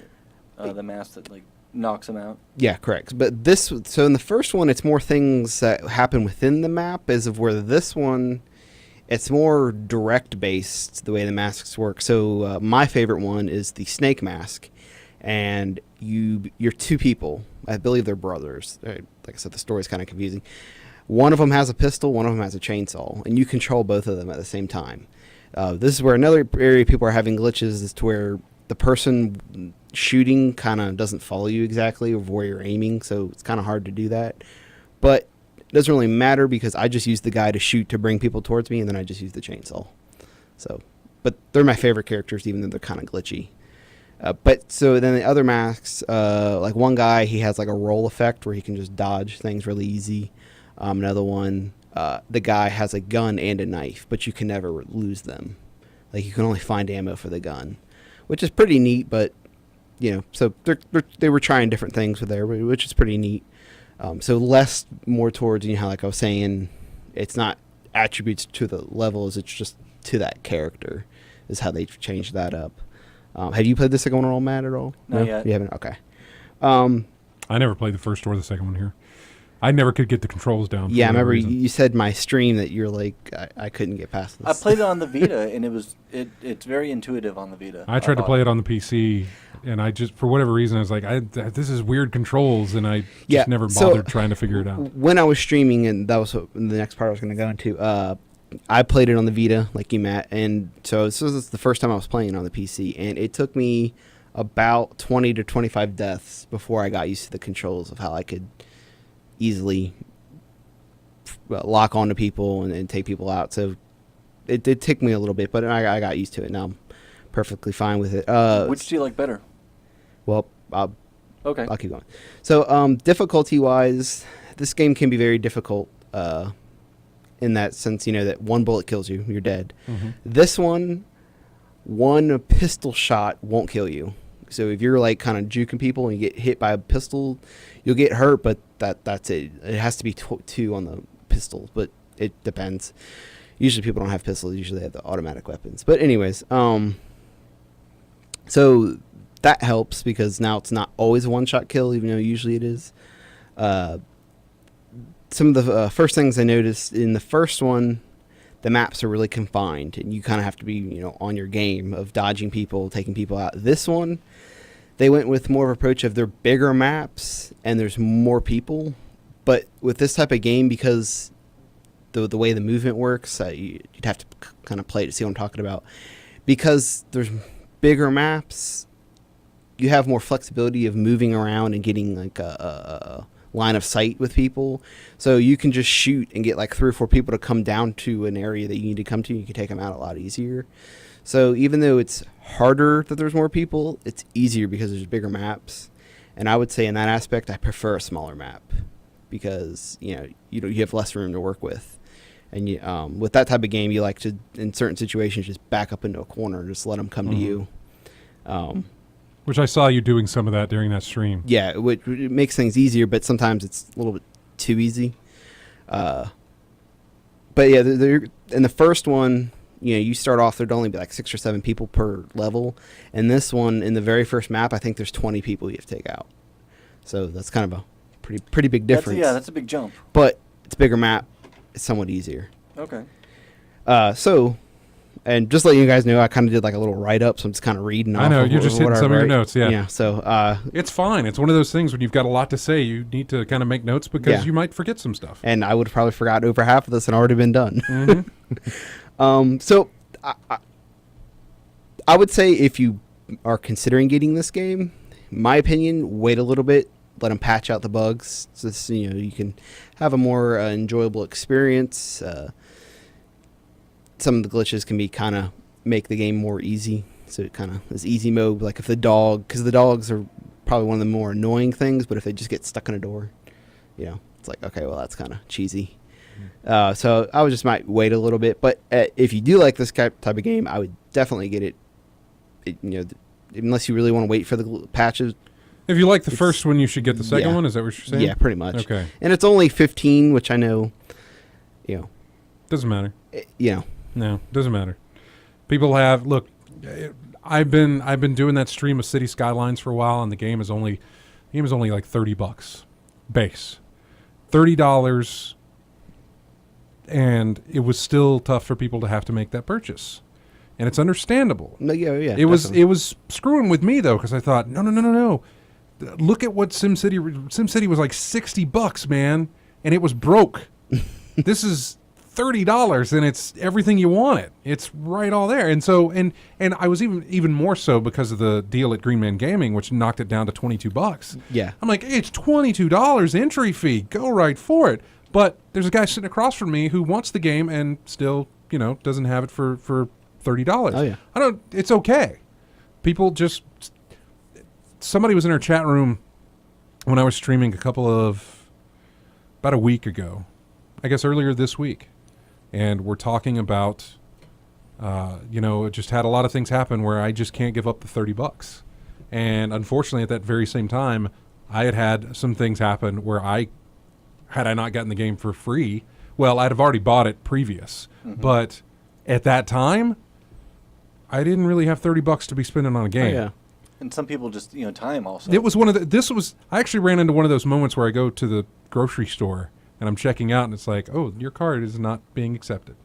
the mask that like knocks them out. Yeah, correct. But so in the first one, it's more things that happen within the map, as of where this one, it's more direct based the way the masks work. So my favorite one is the snake mask, and you're two people. I believe they're brothers. Like I said, the story's kind of confusing. One of them has a pistol, one of them has a chainsaw, and you control both of them at the same time. This is where another area people are having glitches, is to where the person shooting kind of doesn't follow you exactly of where you're aiming, so it's kind of hard to do that. But it doesn't really matter, because I just use the guy to shoot to bring people towards me, and then I just use the chainsaw. But they're my favorite characters, even though they're kind of glitchy. But so then the other masks, like one guy, he has like a roll effect where he can just dodge things really easy. Another one, the guy has a gun and a knife, but you can never lose them. Like you can only find ammo for the gun, which is pretty neat. But so they were trying different things with there, which is pretty neat. So less more towards how, like I was saying, it's not attributes to the levels, it's just to that character is how they've changed that up. Have you played the second one at all, Matt, at all? Not yet. You haven't? Okay. I never played the first or the second one here. I never could get the controls down. Yeah, I remember you said my stream that you're like, I couldn't get past this. I played it on the Vita, and it's very intuitive on the Vita. I tried to play it on the PC, and I just, for whatever reason, I was like, this is weird controls, and I just never bothered trying to figure it out. When I was streaming, and that was the next part I was going to go into, I played it on the Vita, like you, Matt, and so this was the first time I was playing on the PC, and it took me about 20 to 25 deaths before I got used to the controls of how I could easily lock onto people and take people out. So it did take me a little bit, but I got used to it. Now I'm perfectly fine with it. Which do you like better? Well, okay, I'll keep going. So difficulty-wise, this game can be very difficult in that sense, that one bullet kills you, you're dead. Mm-hmm. This one pistol shot won't kill you. So if you're like kind of juking people and you get hit by a pistol, you'll get hurt, but that's it. It has to be two on the pistol, but it depends. Usually people don't have pistols. Usually they have the automatic weapons. But anyways, so that helps because now it's not always a one-shot kill, even though usually it is. some of the first things I noticed in the first one, the maps are really confined, and you kind of have to be, on your game of dodging people, taking people out. This one, they went with more of an approach of they're bigger maps and there's more people. But with this type of game, because the way the movement works, you'd have to kind of play it to see what I'm talking about. Because there's bigger maps, you have more flexibility of moving around and getting like a line of sight with people. So you can just shoot and get like 3 or 4 people to come down to an area that you need to come to. You can take them out a lot easier. So even though it's harder that there's more people, it's easier because there's bigger maps. And I would say in that aspect, I prefer a smaller map because, you have less room to work with. And with that type of game, you like to, in certain situations, just back up into a corner and just let them come to you. Which I saw you doing some of that during that stream. Yeah, it makes things easier, but sometimes it's a little bit too easy. But yeah, in the first one, you start off, there'd only be like 6 or 7 people per level. And this one, in the very first map, I think there's 20 people you have to take out. So that's kind of a pretty big difference. That's a big jump. But it's a bigger map. It's somewhat easier. Okay. And just letting you guys know, I kind of did like a little write-up, so I'm just kind of reading off. I know, of you're just hitting some of your notes, yeah. Yeah, so... it's fine. It's one of those things when you've got a lot to say, you need to kind of make notes because you might forget some stuff. And I would have probably forgot over half of this and already been done. Mm-hmm. So, I would say if you are considering getting this game, my opinion, wait a little bit, let them patch out the bugs, so you can have a more enjoyable experience. Some of the glitches can be kind of make the game more easy. So it kind of is easy mode. Like if because the dogs are probably one of the more annoying things, but if they just get stuck in a door, it's like, okay, well, that's kind of cheesy. So I would just might wait a little bit. But if you do like this type of game, I would definitely get it. Unless you really want to wait for the patches. If you like the first one, you should get the second one. Is that what you're saying? Yeah, pretty much. Okay. And it's only 15, which I know, Doesn't matter. No, doesn't matter. People have I've been doing that stream of City Skylines for a while, and the game is only like $30 base, $30, and it was still tough for people to have to make that purchase, and it's understandable. No, yeah. It was screwing with me though, because I thought no. Look at what SimCity was like $60, man, and it was broke. This is $30 and it's everything you want it. It's right all there. And so and I was even more so because of the deal at Green Man Gaming, which knocked it down to $22. Yeah. I'm like, it's $22 entry fee. Go right for it. But there's a guy sitting across from me who wants the game and still, doesn't have it for $30. Oh yeah. It's okay. People somebody was in our chat room when I was streaming about a week ago. I guess earlier this week. And we're talking about, it just had a lot of things happen where I just can't give up the $30. And unfortunately, at that very same time, I had some things happen where had I not gotten the game for free, well, I'd have already bought it previous. Mm-hmm. But at that time, I didn't really have $30 to be spending on a game. Oh, yeah. And some people just, time also. It was I actually ran into one of those moments where I go to the grocery store and I'm checking out, and it's like, oh, your card is not being accepted.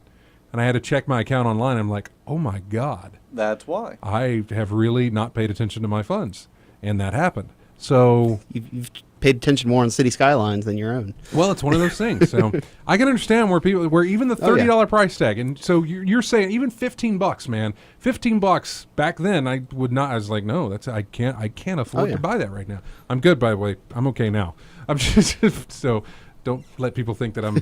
And I had to check my account online. I'm like, oh, my God. That's why. I have really not paid attention to my funds. And that happened. So You've paid attention more on City Skylines than your own. Well, it's one of those things. So I can understand where even the $30 price tag. And so you're saying even $15, man. $15 back then, I would not. I was like, no, I can't afford to buy that right now. I'm good, by the way. I'm okay now. I'm just so. Don't let people think that I'm,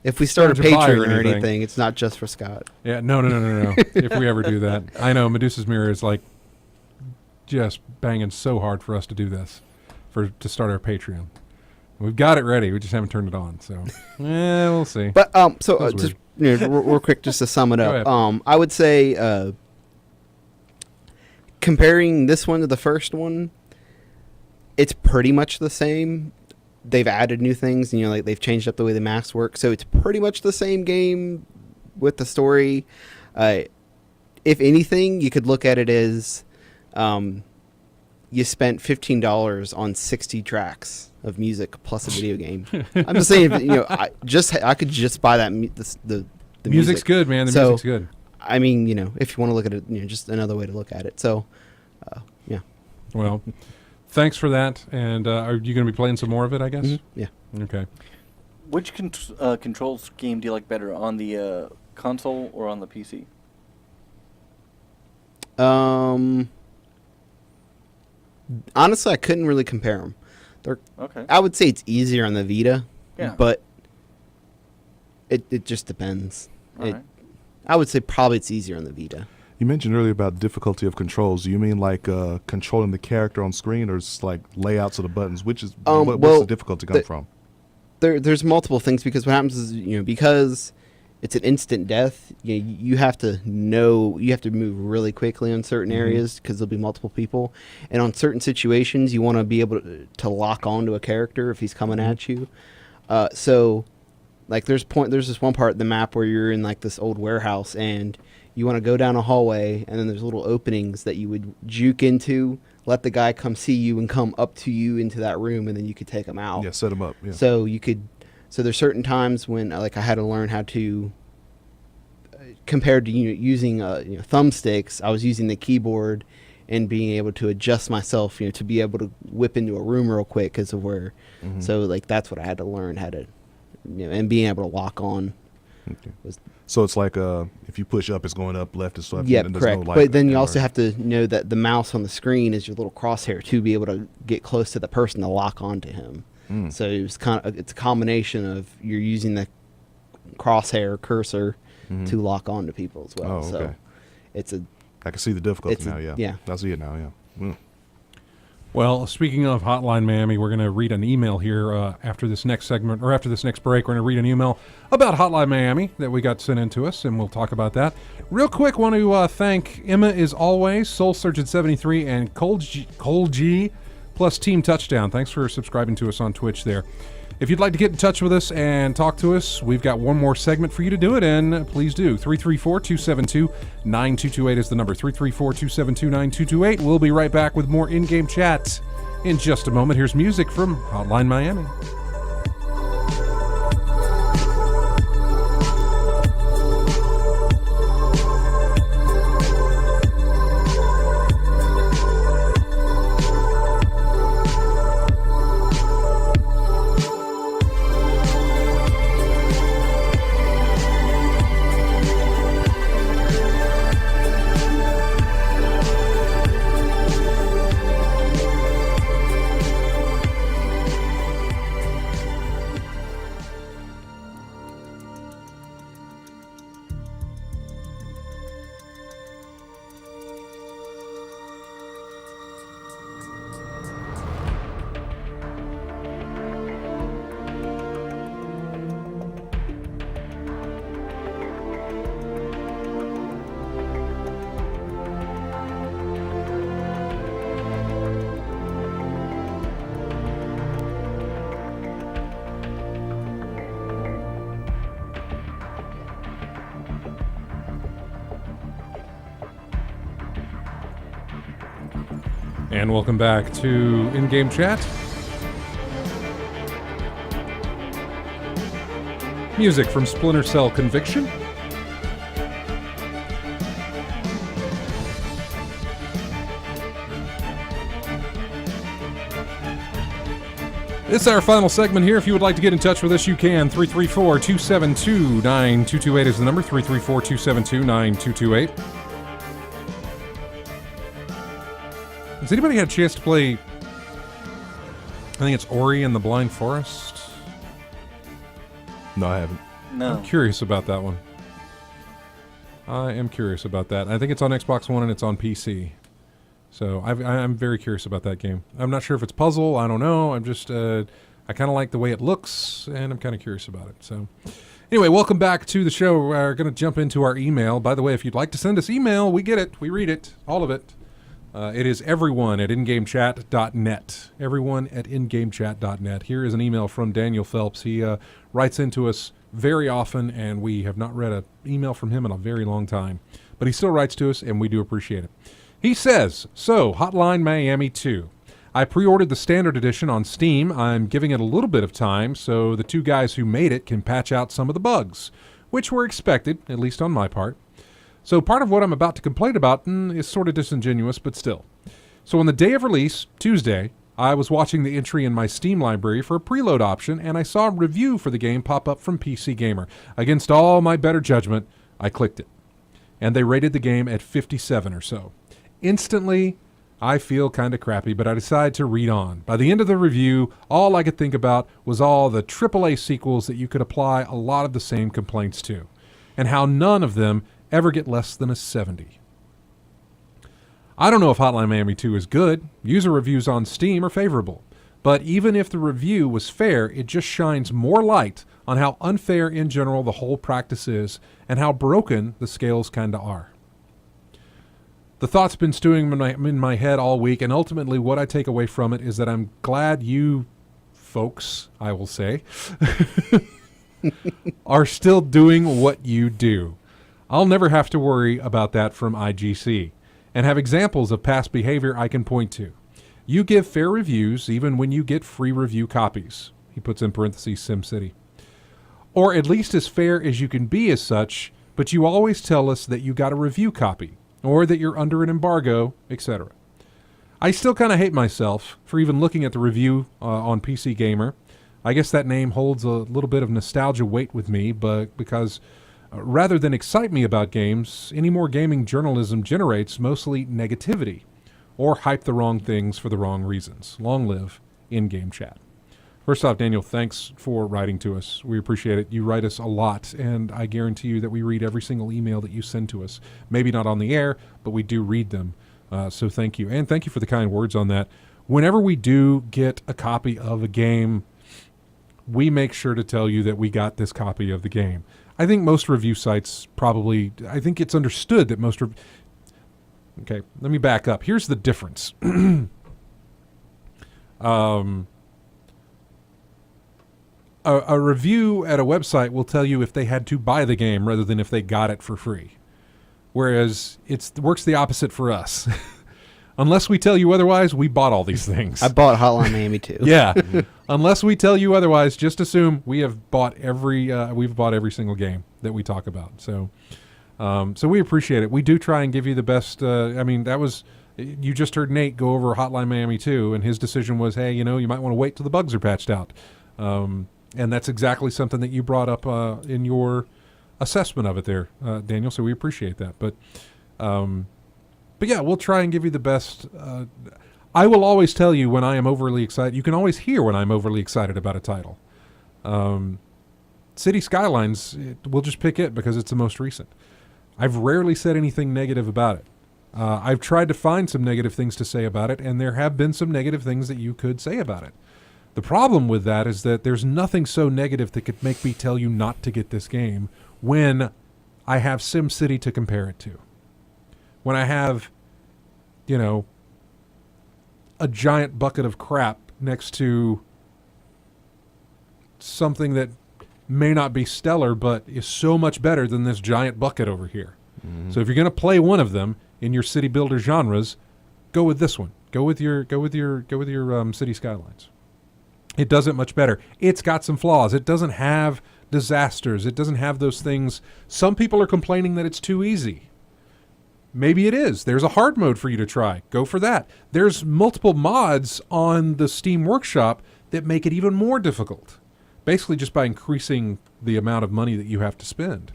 If we start a Patreon or anything, it's not just for Scott. Yeah, no. If we ever do that. I know Medusa's Mirror is like just banging so hard for us to do this, to start our Patreon. We've got it ready. We just haven't turned it on. So, we'll see. But just real quick, just to sum it up. I would say comparing this one to the first one, it's pretty much the same. They've added new things, and they've changed up the way the maps work, so it's pretty much the same game with the story. If anything, you could look at it as you spent $15 on 60 tracks of music plus a video game. I'm just saying, I could just buy that the music's music. good, man. The music's good. I mean, if you want to look at it, just another way to look at it. So, yeah. Well, thanks for that. And are you going to be playing some more of it, I guess? Mm-hmm. Yeah. Okay. Which controls game do you like better, on the console or on the PC? Honestly, I couldn't really compare them. Okay. I would say it's easier on the Vita, Yeah. but it just depends. All right. I would say probably it's easier on the Vita. You mentioned earlier about difficulty of controls. Do you mean like controlling the character on screen, or just like layouts of the buttons? What's the difficulty come from? There's multiple things, because what happens is, because it's an instant death, you have to move really quickly on certain areas, because there'll be multiple people, and on certain situations you want to be able to lock onto a character if he's coming at you. So like there's this one part of the map where you're in like this old warehouse, and you want to go down a hallway, and then there's little openings that you would juke into, let the guy come see you and come up to you into that room, and then you could take him out. Yeah, set him up. Yeah. So there's certain times when I had to learn how to, compared to using thumbsticks, I was using the keyboard and being able to adjust myself, to be able to whip into a room real quick because of where. Mm-hmm. So that's what I had to learn how to, and being able to lock on. Okay. So it's like if you push up, it's going up, left is left. Yeah, and correct. No light But then you or- also have to know that the mouse on the screen is your little crosshair to be able to get close to the person to lock onto him. Mm. So it's a combination of you're using the crosshair cursor to lock onto people as well. Oh, okay. So it's I can see the difficulty now. Yeah. I see it now. Yeah. Mm. Well, speaking of Hotline Miami, we're going to read an email here after this next segment, or after this next break. We're going to read an email about Hotline Miami that we got sent in to us, and we'll talk about that. Real quick, want to thank Emma, as always, Soul Surgeon 73, and Cole G plus Team Touchdown. Thanks for subscribing to us on Twitch there. If you'd like to get in touch with us and talk to us, we've got one more segment for you to do it in. Please do. 334-272-9228 is the number. 334-272-9228. We'll be right back with more in-game chat in just a moment. Here's music from Hotline Miami. And welcome back to in-game chat. Music from Splinter Cell Conviction. This is our final segment here. If you would like to get in touch with us, you can. 334-272-9228 is the number. 334-272-9228. Has anybody had a chance to play, I think it's Ori and the Blind Forest? No, I haven't. No. I'm curious about that one. I am curious about that. I think it's on Xbox One and it's on PC. So I'm very curious about that game. I'm not sure if it's puzzle. I don't know. I'm just, I kind of like the way it looks, and I'm kind of curious about it. So anyway, welcome back to the show. We're going to jump into our email. By the way, if you'd like to send us email, we get it. We read it. All of it. It is everyone@ingamechat.net. Everyone@ingamechat.net. Here is an email from Daniel Phelps. He writes into us very often, and we have not read an email from him in a very long time. But he still writes to us, and we do appreciate it. He says, so, Hotline Miami 2. I pre-ordered the standard edition on Steam. I'm giving it a little bit of time so the two guys who made it can patch out some of the bugs, which were expected, at least on my part. So part of what I'm about to complain about is sort of disingenuous, but still. So on the day of release, Tuesday, I was watching the entry in my Steam library for a preload option, and I saw a review for the game pop up from PC Gamer. Against all my better judgment, I clicked it. And they rated the game at 57 or so. Instantly, I feel kind of crappy, but I decide to read on. By the end of the review, all I could think about was all the AAA sequels that you could apply a lot of the same complaints to, and how none of them ever get less than a 70. I don't know if Hotline Miami 2 is good. User reviews on Steam are favorable. But even if the review was fair, it just shines more light on how unfair in general the whole practice is and how broken the scales kinda are. The thought's been stewing in my head all week, and ultimately what I take away from it is that I'm glad you folks, I will say, are still doing what you do. I'll never have to worry about that from IGC, and have examples of past behavior I can point to. You give fair reviews even when you get free review copies. He puts in parentheses SimCity. Or at least as fair as you can be as such, but you always tell us that you got a review copy, or that you're under an embargo, etc. I still kind of hate myself for even looking at the review on PC Gamer. I guess that name holds a little bit of nostalgia weight with me, but because rather than excite me about games, any more gaming journalism generates mostly negativity, or hype the wrong things for the wrong reasons. Long live in-game chat. First off, Daniel, thanks for writing to us. We appreciate it. You write us a lot, and I guarantee you that we read every single email that you send to us. Maybe not on the air, but we do read them. So thank you. And thank you for the kind words on that. Whenever we do get a copy of a game, we make sure to tell you that we got this copy of the game. I think most review sites probably, I think it's understood that most okay, let me back up. Here's the difference. A review at a website will tell you if they had to buy the game rather than if they got it for free. Whereas it works the opposite for us. Unless we tell you otherwise, we bought all these things. I bought Hotline Miami 2. Yeah. Unless we tell you otherwise, just assume we have bought we've bought every single game that we talk about. So we appreciate it. We do try and give you the best. You just heard Nate go over Hotline Miami 2, and his decision was, hey, you might want to wait till the bugs are patched out. And that's exactly something that you brought up in your assessment of it there, Daniel, so we appreciate that. But yeah, we'll try and give you the best. I will always tell you when I am overly excited. You can always hear when I'm overly excited about a title. City Skylines, we'll just pick it because it's the most recent. I've rarely said anything negative about it. I've tried to find some negative things to say about it, and there have been some negative things that you could say about it. The problem with that is that there's nothing so negative that could make me tell you not to get this game when I have SimCity to compare it to. When I have, a giant bucket of crap next to something that may not be stellar but is so much better than this giant bucket over here. Mm-hmm. So if you're going to play one of them in your city builder genres, go with this one. Go with your City Skylines. It does it much better. It's got some flaws. It doesn't have disasters. It doesn't have those things. Some people are complaining that it's too easy. Maybe it is. There's a hard mode for you to try. Go for that. There's multiple mods on the Steam Workshop that make it even more difficult. Basically just by increasing the amount of money that you have to spend.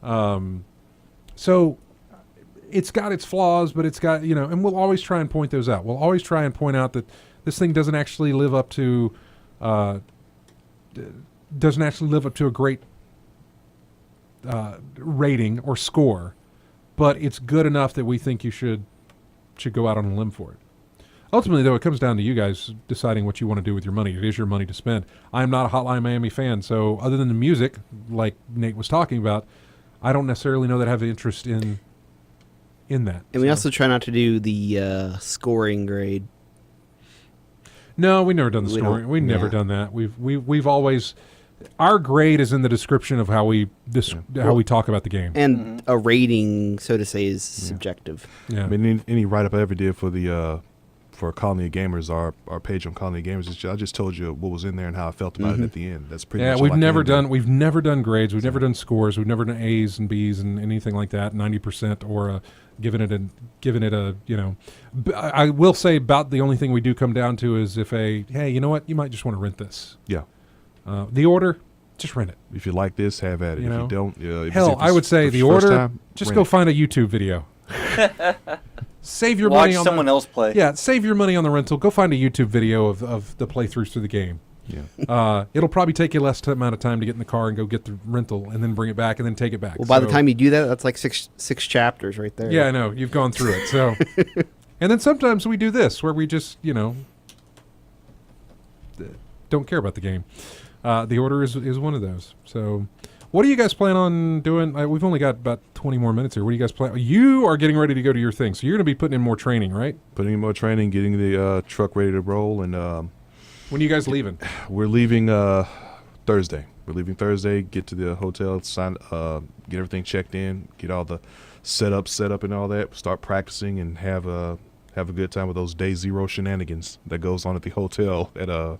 Mm-hmm. So it's got its flaws, but it's got, and we'll always try and point those out. We'll always try and point out that this thing doesn't actually live up to a great rating or score, but it's good enough that we think you should go out on a limb for it. Ultimately, though, it comes down to you guys deciding what you want to do with your money. It is your money to spend. I'm not a Hotline Miami fan, so other than the music, like Nate was talking about, I don't necessarily know that I have interest in that. And we also try not to do the scoring grade. No, we've never done the scoring. We've never done that. We've always our grade is in the description of how we how we talk about the game. And a rating, so to say, is subjective. Yeah. I mean, any write-up I ever did for the for Colony of Gamers, our page on Colony of Gamers, I just told you what was in there and how I felt about it at the end. That's pretty much we've all I never can do. done grades, we've never done scores, we've never done A's and B's and anything like that, 90% or giving it a I will say about the only thing we do come down to is if hey, you know what, you might just want to rent this. Yeah. The order, just rent it. If you like this, have at it. You if know? you don't, if Hell, it's I would say the first order, time, just rent go it. find a YouTube video. Save your Watch money on someone else play. Yeah, save your money on the rental. Go find a YouTube video of the playthroughs through the game. Yeah. It'll probably take you less amount of time to get in the car and go get the rental and then bring it back and then take it back. Well, by the time you do that, that's like six chapters right there. Yeah, I know. You've gone through it. So, and then sometimes we do this where we just, don't care about the game. The order is one of those. So, what do you guys plan on doing? We've only got about 20 more minutes here. What do you guys plan? You are getting ready to go to your thing, so you're going to be putting in more training, right? Putting in more training, getting the truck ready to roll, and When are you guys leaving? we're leaving Thursday. We're leaving Thursday. Get to the hotel, sign, get everything checked in, get all the set up, and all that. Start practicing and have a good time with those day zero shenanigans that goes on at the hotel at a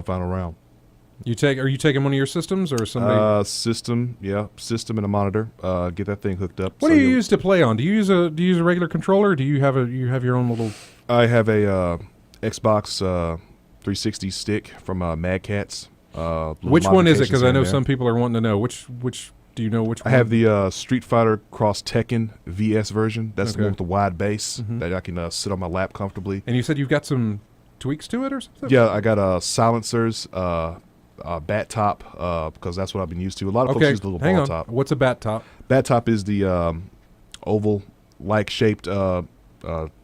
final round. Are you taking one of your systems or somebody? System and a monitor. Get that thing hooked up. What do you use to play on? Do you use a regular controller? Or do you have your own little? I have a Xbox 360 stick from Mad Catz. Which one is it? Because I know there. some people are wanting to know which. Do you know which one? I have the Street Fighter Cross Tekken VS version. That's the Okay. one with the wide base that I can sit on my lap comfortably. And you said you've got some tweaks to it or something? Yeah, I got silencers, bat top, because that's what I've been used to. A lot of folks use the little hang ball on. top. What's a bat top? Bat top is the oval-like shaped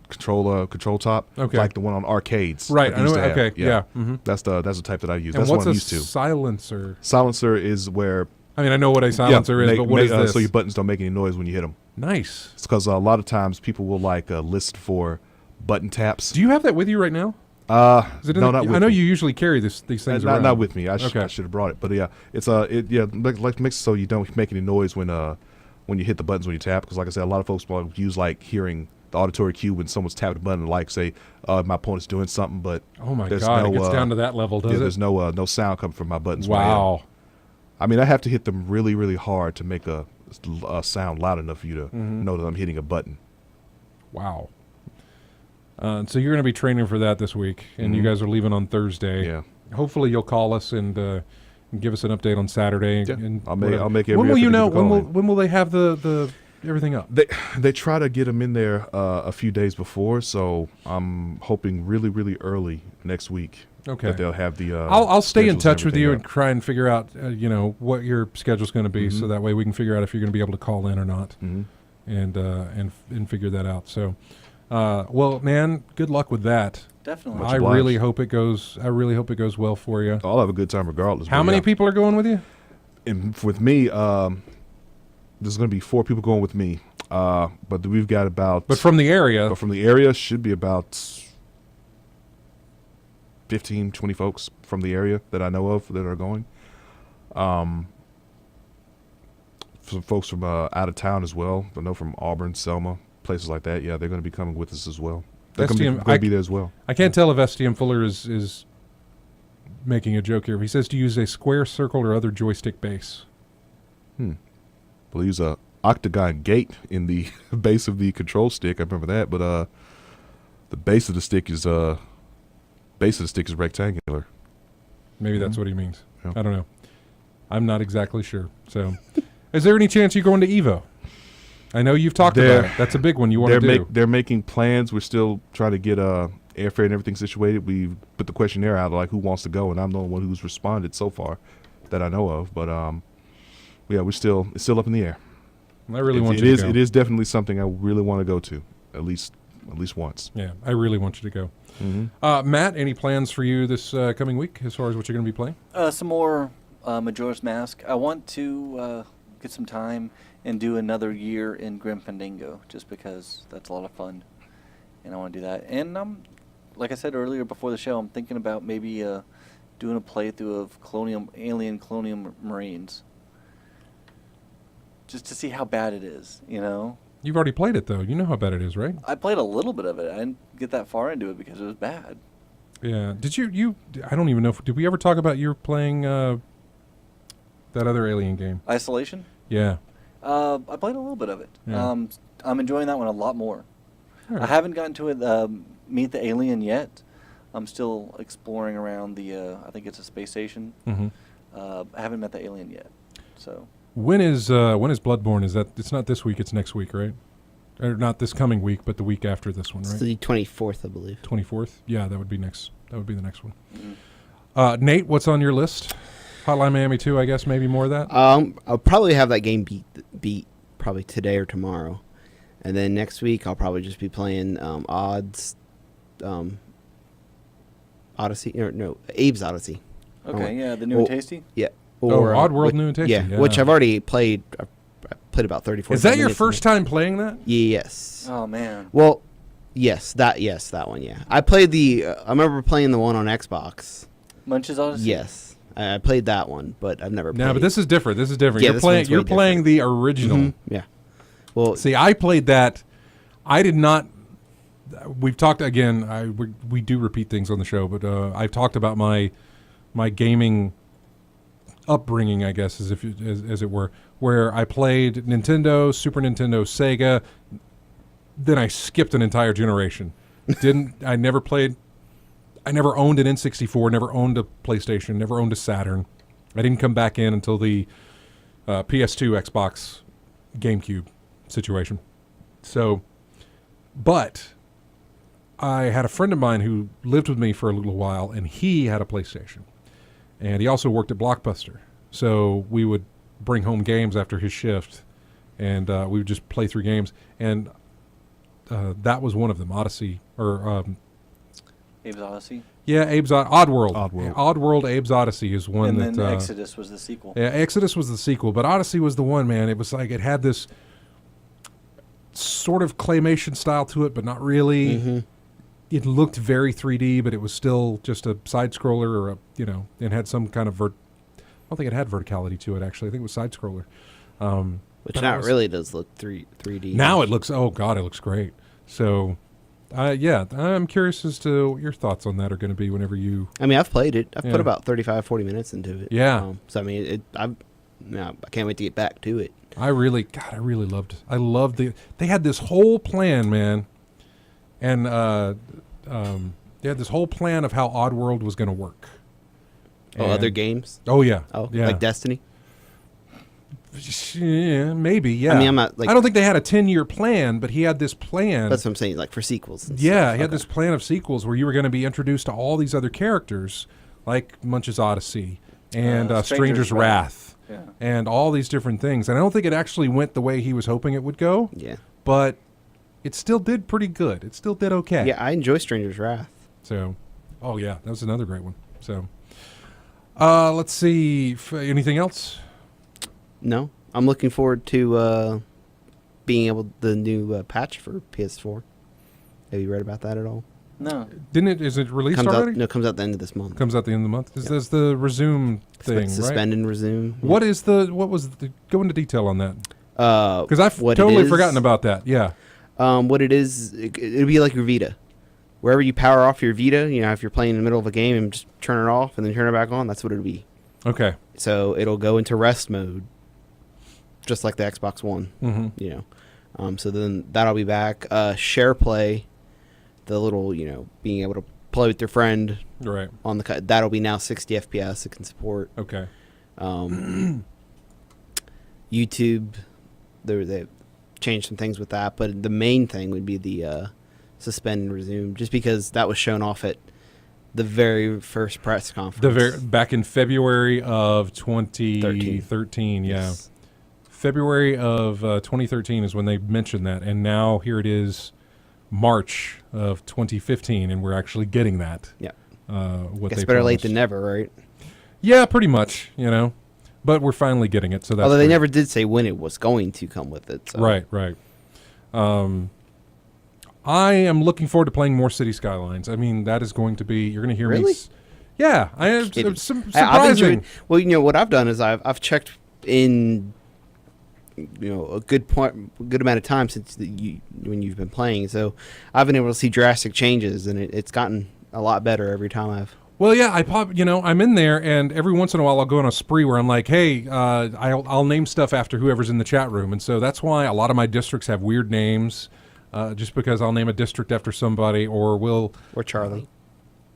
control top, Okay. like the one on arcades. Right. that I they used know. to have. Okay. Yeah. Mm-hmm. That's the type that I use. And That's what's what I'm a used to. silencer? Silencer is where I mean, I know what a silencer is, but what is this? so your buttons don't make any noise when you hit them. Nice. It's because a lot of times people will list for button taps. Do you have that with you right now? Is it in No, the, not with I know me. you usually carry these things around. Not with me. I should Okay. have brought it. But yeah, it's makes it so you don't make any noise when you hit the buttons when you tap. Because like I said, a lot of folks will use hearing the auditory cue when someone's tapping a button, say my opponent's doing something, but Oh my there's God! no, It gets down to that level, does it? there's no sound coming from my buttons. when I hit 'em. Wow. I mean, I have to hit them really, really hard to make a sound loud enough for you to know that I'm hitting a button. Wow. So you're going to be training for that this week, and you guys are leaving on Thursday. Yeah. Hopefully, you'll call us and give us an update on Saturday. Yeah. And I'll whatever. make every When will effort you to know? get the call in. When will they have the everything up? They try to get them in there a few days before, so I'm hoping really, really early next week Okay. that they'll have the. I'll stay in schedules touch with you and everything try and figure out, what your schedule's going to be, so that way we can figure out if you're going to be able to call in or not, Mhm. and figure that out. So, well, man, good luck with that. Definitely. Much I obliged. really hope it goes. I really hope it goes well for you. I'll have a good time regardless. How but many yeah. people are going with you? And with me, there's going to be 4 people going with me, but we've got about. But from the area, But from the area should be about 15, 20 folks from the area that I know of that are going. Some folks from out of town as well. I know from Auburn, Selma, places like that. Yeah, they're going to be coming with us as well. They're going STM to be there as well. I can't tell if STM Fuller is making a joke here. He says to use a square, circle, or other joystick base. We'll use a octagon gate in the base of the control stick. I remember that, but the base of the stick is rectangular. Maybe that's what he means. Yeah. I don't know. I'm not exactly sure. So, is there any chance you're going to Evo? I know you've talked about it. That's a big one you want to do. They're making plans. We're still trying to get airfare and everything situated. We put the questionnaire out who wants to go, and I'm the only one who's responded so far that I know of. But yeah, it's still up in the air. I really want you to go. It is definitely something I really want to go to at least once. Yeah, I really want you to go. Mm-hmm. Matt, any plans for you this coming week as far as what you're going to be playing? Some more Majora's Mask. I want to get some time and do another year in Grim Fandango, just because that's a lot of fun, and I want to do that. And like I said earlier before the show, I'm thinking about maybe doing a playthrough of Alien Colonial Marines, just to see how bad it is. You know. You've already played it, though. You know how bad it is, right? I played a little bit of it. I didn't get that far into it because it was bad. Yeah. Did you? I don't even know. Did we ever talk about you playing that other Alien game? Isolation? Yeah. I played a little bit of it. Yeah. I'm enjoying that one a lot more. All right. I haven't gotten to it, Meet the Alien yet. I'm still exploring around the, I think it's a space station. Mm-hmm. I haven't met the alien yet. So When is Bloodborne? Is that it's not this week? It's next week, right? Or not this coming week, but the week after this one, It's right? the 24th, I believe. 24th. Yeah, that would be next. That would be the next one. mm-hmm. Nate, what's on your list? Hotline Miami 2, I guess, maybe more of that. I'll probably have that game beat probably today or tomorrow, and then next week I'll probably just be playing Odd's Odyssey or no Abe's Odyssey. Okay, yeah, the new and tasty. Yeah. Oddworld New and Tasty. Yeah, which I've already played. I played about 34. Is that your first time playing that? Yes. Oh man. Well, yes, that one. Yeah, I played I remember playing the one on Xbox. Munch's Odyssey. Yes, I played that one, but I've never. No, played. but this is different. This is different. Yeah, you're this playing. one's way You're playing the original. Mhm, yeah. Well, See, I played that. I did not. We've talked again. We do repeat things on the show, but I've talked about my gaming upbringing, I guess, as it were, where I played Nintendo, Super Nintendo, Sega. Then I skipped an entire generation. I never owned an N64. Never owned a PlayStation. Never owned a Saturn. I didn't come back in until the PS2, Xbox, GameCube situation. So, but I had a friend of mine who lived with me for a little while, and he had a PlayStation. And he also worked at Blockbuster. So we would bring home games after his shift, and we would just play through games. And that was one of them, Odyssey. Or Abe's Odyssey. yeah, Oddworld. Oddworld. Abe's Odyssey is one And that... then Exodus was the sequel. Yeah, Exodus was the sequel, but Odyssey was the one, man. It was like it had this sort of claymation style to it, but not really. Mm-hmm. It looked very 3D, but it was still just a side scroller, or and had some kind of I don't think it had verticality to it. Actually, I think it was side scroller. which now it really does look 3D. Now it looks. Oh God, it looks great. So, yeah, I'm curious as to what your thoughts on that are going to be whenever you. I mean, I've played it. I've Yeah. put about 35, 40 minutes into it. Yeah. So I mean, I can't wait to get back to it. I really loved. I loved they had this whole plan, man, and they had this whole plan of how Oddworld was going to work. Oh, other games? Oh yeah. Oh, yeah. like Destiny? Yeah, maybe. Yeah. I mean, I'm not like. I don't think they had a 10-year plan, but he had this plan. That's what I'm saying, like for sequels. And Yeah, stuff. he had Okay. this plan of sequels where you were going to be introduced to all these other characters, like Munch's Odyssey and Stranger's Wrath, Yeah. and all these different things. And I don't think it actually went the way he was hoping it would go, Yeah. but it still did pretty good. It still did okay. Yeah, I enjoy Stranger's Wrath. So, oh yeah, that was another great one. So, let's see. Anything else? No, I'm looking forward to being able the new patch for PS4. Have you read about that at all? No. Didn't it? Is it released Comes already? out, no, it comes out the end of this month. Comes out the end of the month. Yeah. There's the resume thing, Suspend right? and resume. What was go into detail on that? Yeah. Because I've what it totally is- forgotten about that. Yeah. What it is, it'll be like your Vita. Wherever you power off your Vita, if you're playing in the middle of a game and just turn it off and then turn it back on, that's what it'll be. Okay. So it'll go into rest mode, just like the Xbox One. Mm-hmm. So then that'll be back. Share play, the little being able to play with your friend Right. on the that'll be now 60 FPS. It can support. Okay. YouTube, they changed some things with that, but the main thing would be the suspend and resume, just because that was shown off at the very first press conference. Back in February of 2013. Yeah. Yes. February of 2013 is when they mentioned that, and now here it is, March of 2015, and we're actually getting that. Yeah. What Guess they better late promised. than never, right? Yeah, pretty much. But we're finally getting it. So that's Although they great. never did say when it was going to come with it. So. Right. I am looking forward to playing more City Skylines. I mean, that is going to be. You're going to hear me. Really? Yeah, I am Kidding. surprising. I've enjoyed. Well, what I've done is I've checked in, a good amount of time since when you've been playing. So I've been able to see drastic changes, and it's gotten a lot better every time I've. Well, yeah, I'm in there, and every once in a while I'll go on a spree where I'm like, hey, I'll name stuff after whoever's in the chat room. And so that's why a lot of my districts have weird names, just because I'll name a district after somebody, or Charlie.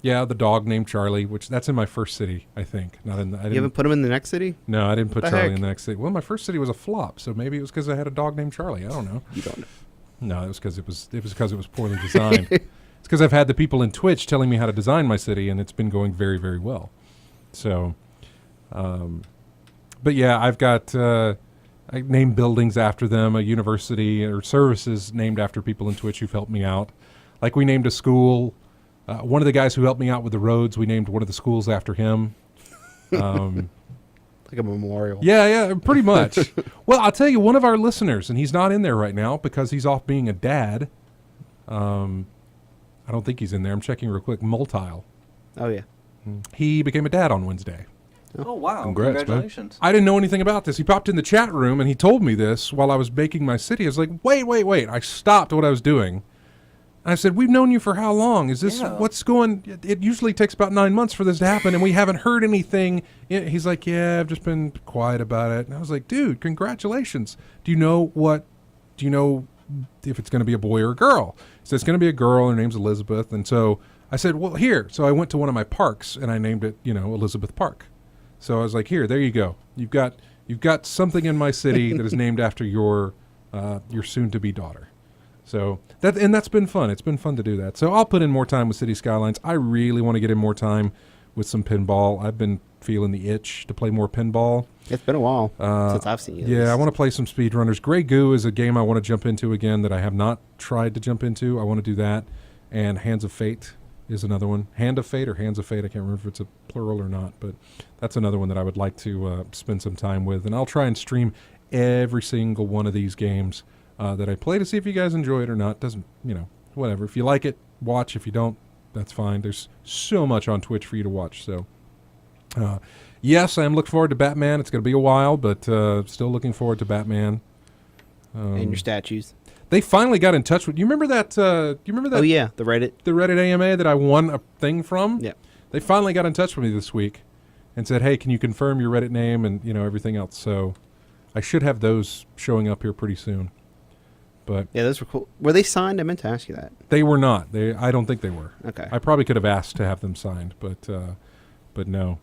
Yeah, the dog named Charlie, which that's in my first city, I think. Not in. You haven't put him in the next city? No, I didn't put Charlie heck? in the next city. Well, my first city was a flop, so maybe it was because I had a dog named Charlie. I don't know. You don't know. No, it was because it was poorly designed. It's because I've had the people in Twitch telling me how to design my city, and it's been going very, very well. So, but yeah, I've got I named buildings after them, a university or services named after people in Twitch who've helped me out. Like we named a school. One of the guys who helped me out with the roads, we named one of the schools after him. Like a memorial. Yeah, pretty much. Well, I'll tell you, one of our listeners, and he's not in there right now because he's off being a dad. I don't think he's in there. I'm checking real quick. Multile. Oh, yeah. He became a dad on Wednesday. Oh, wow. Congrats, Congratulations. I didn't know anything about this. He popped in the chat room, and he told me this while I was making my city. I was like, wait. I stopped what I was doing. I said, we've known you for how long? Is this what's going? It usually takes about 9 months for this to happen, and we haven't heard anything. He's like, yeah, I've just been quiet about it. And I was like, dude, congratulations. Do you know if it's going to be a boy or a girl? He said, it's going to be a girl. Her name's Elizabeth. And so I said, well, here. So I went to one of my parks, and I named it, Elizabeth Park. So I was like, here, there you go. You've got something in my city that is named after your soon-to-be daughter. So that's been fun. It's been fun to do that. So I'll put in more time with City Skylines. I really want to get in more time with some pinball. I've been feeling the itch to play more pinball. It's been a while since I've seen you. Yeah, I want to play some speedrunners. Grey Goo is a game I want to jump into again that I have not tried to jump into. I want to do that. And Hands of Fate is another one. Hand of Fate or Hands of Fate. I can't remember if it's a plural or not, but that's another one that I would like to spend some time with. And I'll try and stream every single one of these games that I play to see if you guys enjoy it or not. Doesn't, whatever. If you like it, watch. If you don't, that's fine. There's so much on Twitch for you to watch. So, yes, I am looking forward to Batman. It's going to be a while, but still looking forward to Batman. And your statues. They finally got in touch with. You remember that? Oh yeah, the Reddit AMA that I won a thing from. Yeah. They finally got in touch with me this week, and said, "Hey, can you confirm your Reddit name and everything else?" So, I should have those showing up here pretty soon. But yeah, those were cool. Were they signed? I meant to ask you that. They were not. I don't think they were. Okay. I probably could have asked to have them signed, but no.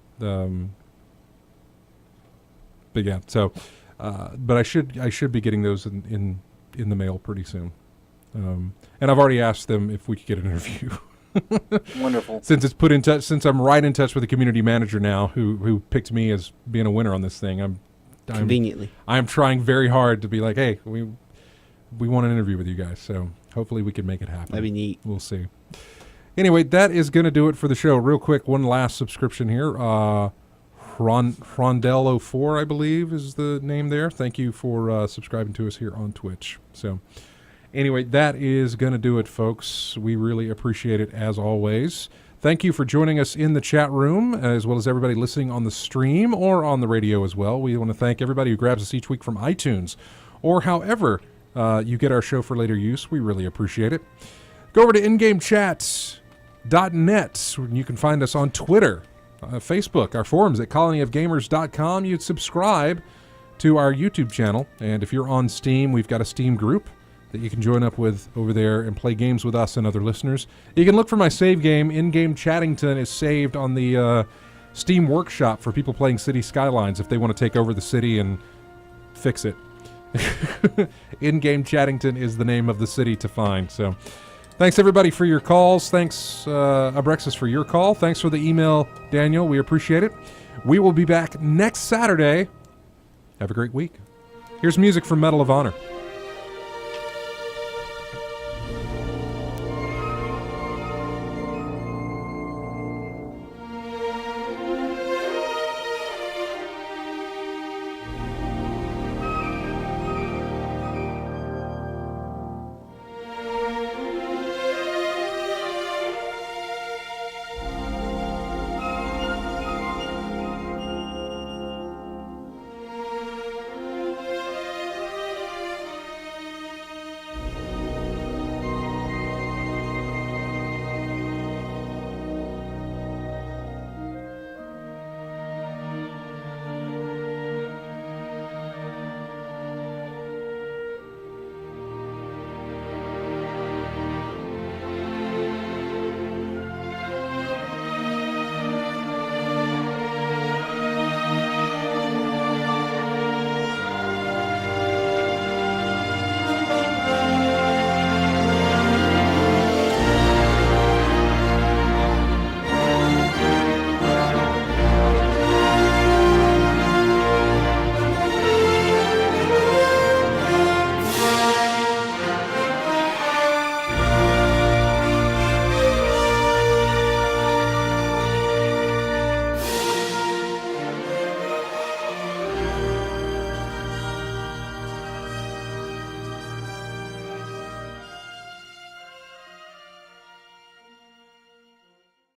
But yeah. So, but I should be getting those in the mail pretty soon. And I've already asked them if we could get an interview. Wonderful. Since it's put in touch, since I'm right in touch with the community manager now, who picked me as being a winner on this thing, I'm trying very hard to be like, hey, we want an interview with you guys, so hopefully we can make it happen. That'd be neat. We'll see. Anyway, that is going to do it for the show. Real quick, one last subscription here. Rondello4, I believe, is the name there. Thank you for subscribing to us here on Twitch. So anyway, that is going to do it, folks. We really appreciate it, as always. Thank you for joining us in the chat room, as well as everybody listening on the stream or on the radio as well. We want to thank everybody who grabs us each week from iTunes or however you get our show for later use. We really appreciate it. Go over to ingamechats.net. You can find us on Twitter, Facebook, our forums at colonyofgamers.com. You'd subscribe to our YouTube channel. And if you're on Steam, we've got a Steam group that you can join up with over there and play games with us and other listeners. You can look for my save game. In-game Chattington is saved on the Steam Workshop for people playing City Skylines if they want to take over the city and fix it. In-game Chattington is the name of the city to find. So thanks everybody for your calls. Thanks Abrexis for your call. Thanks for the email, Daniel. We appreciate it. We will be back next Saturday. Have a great week. Here's music from Medal of Honor.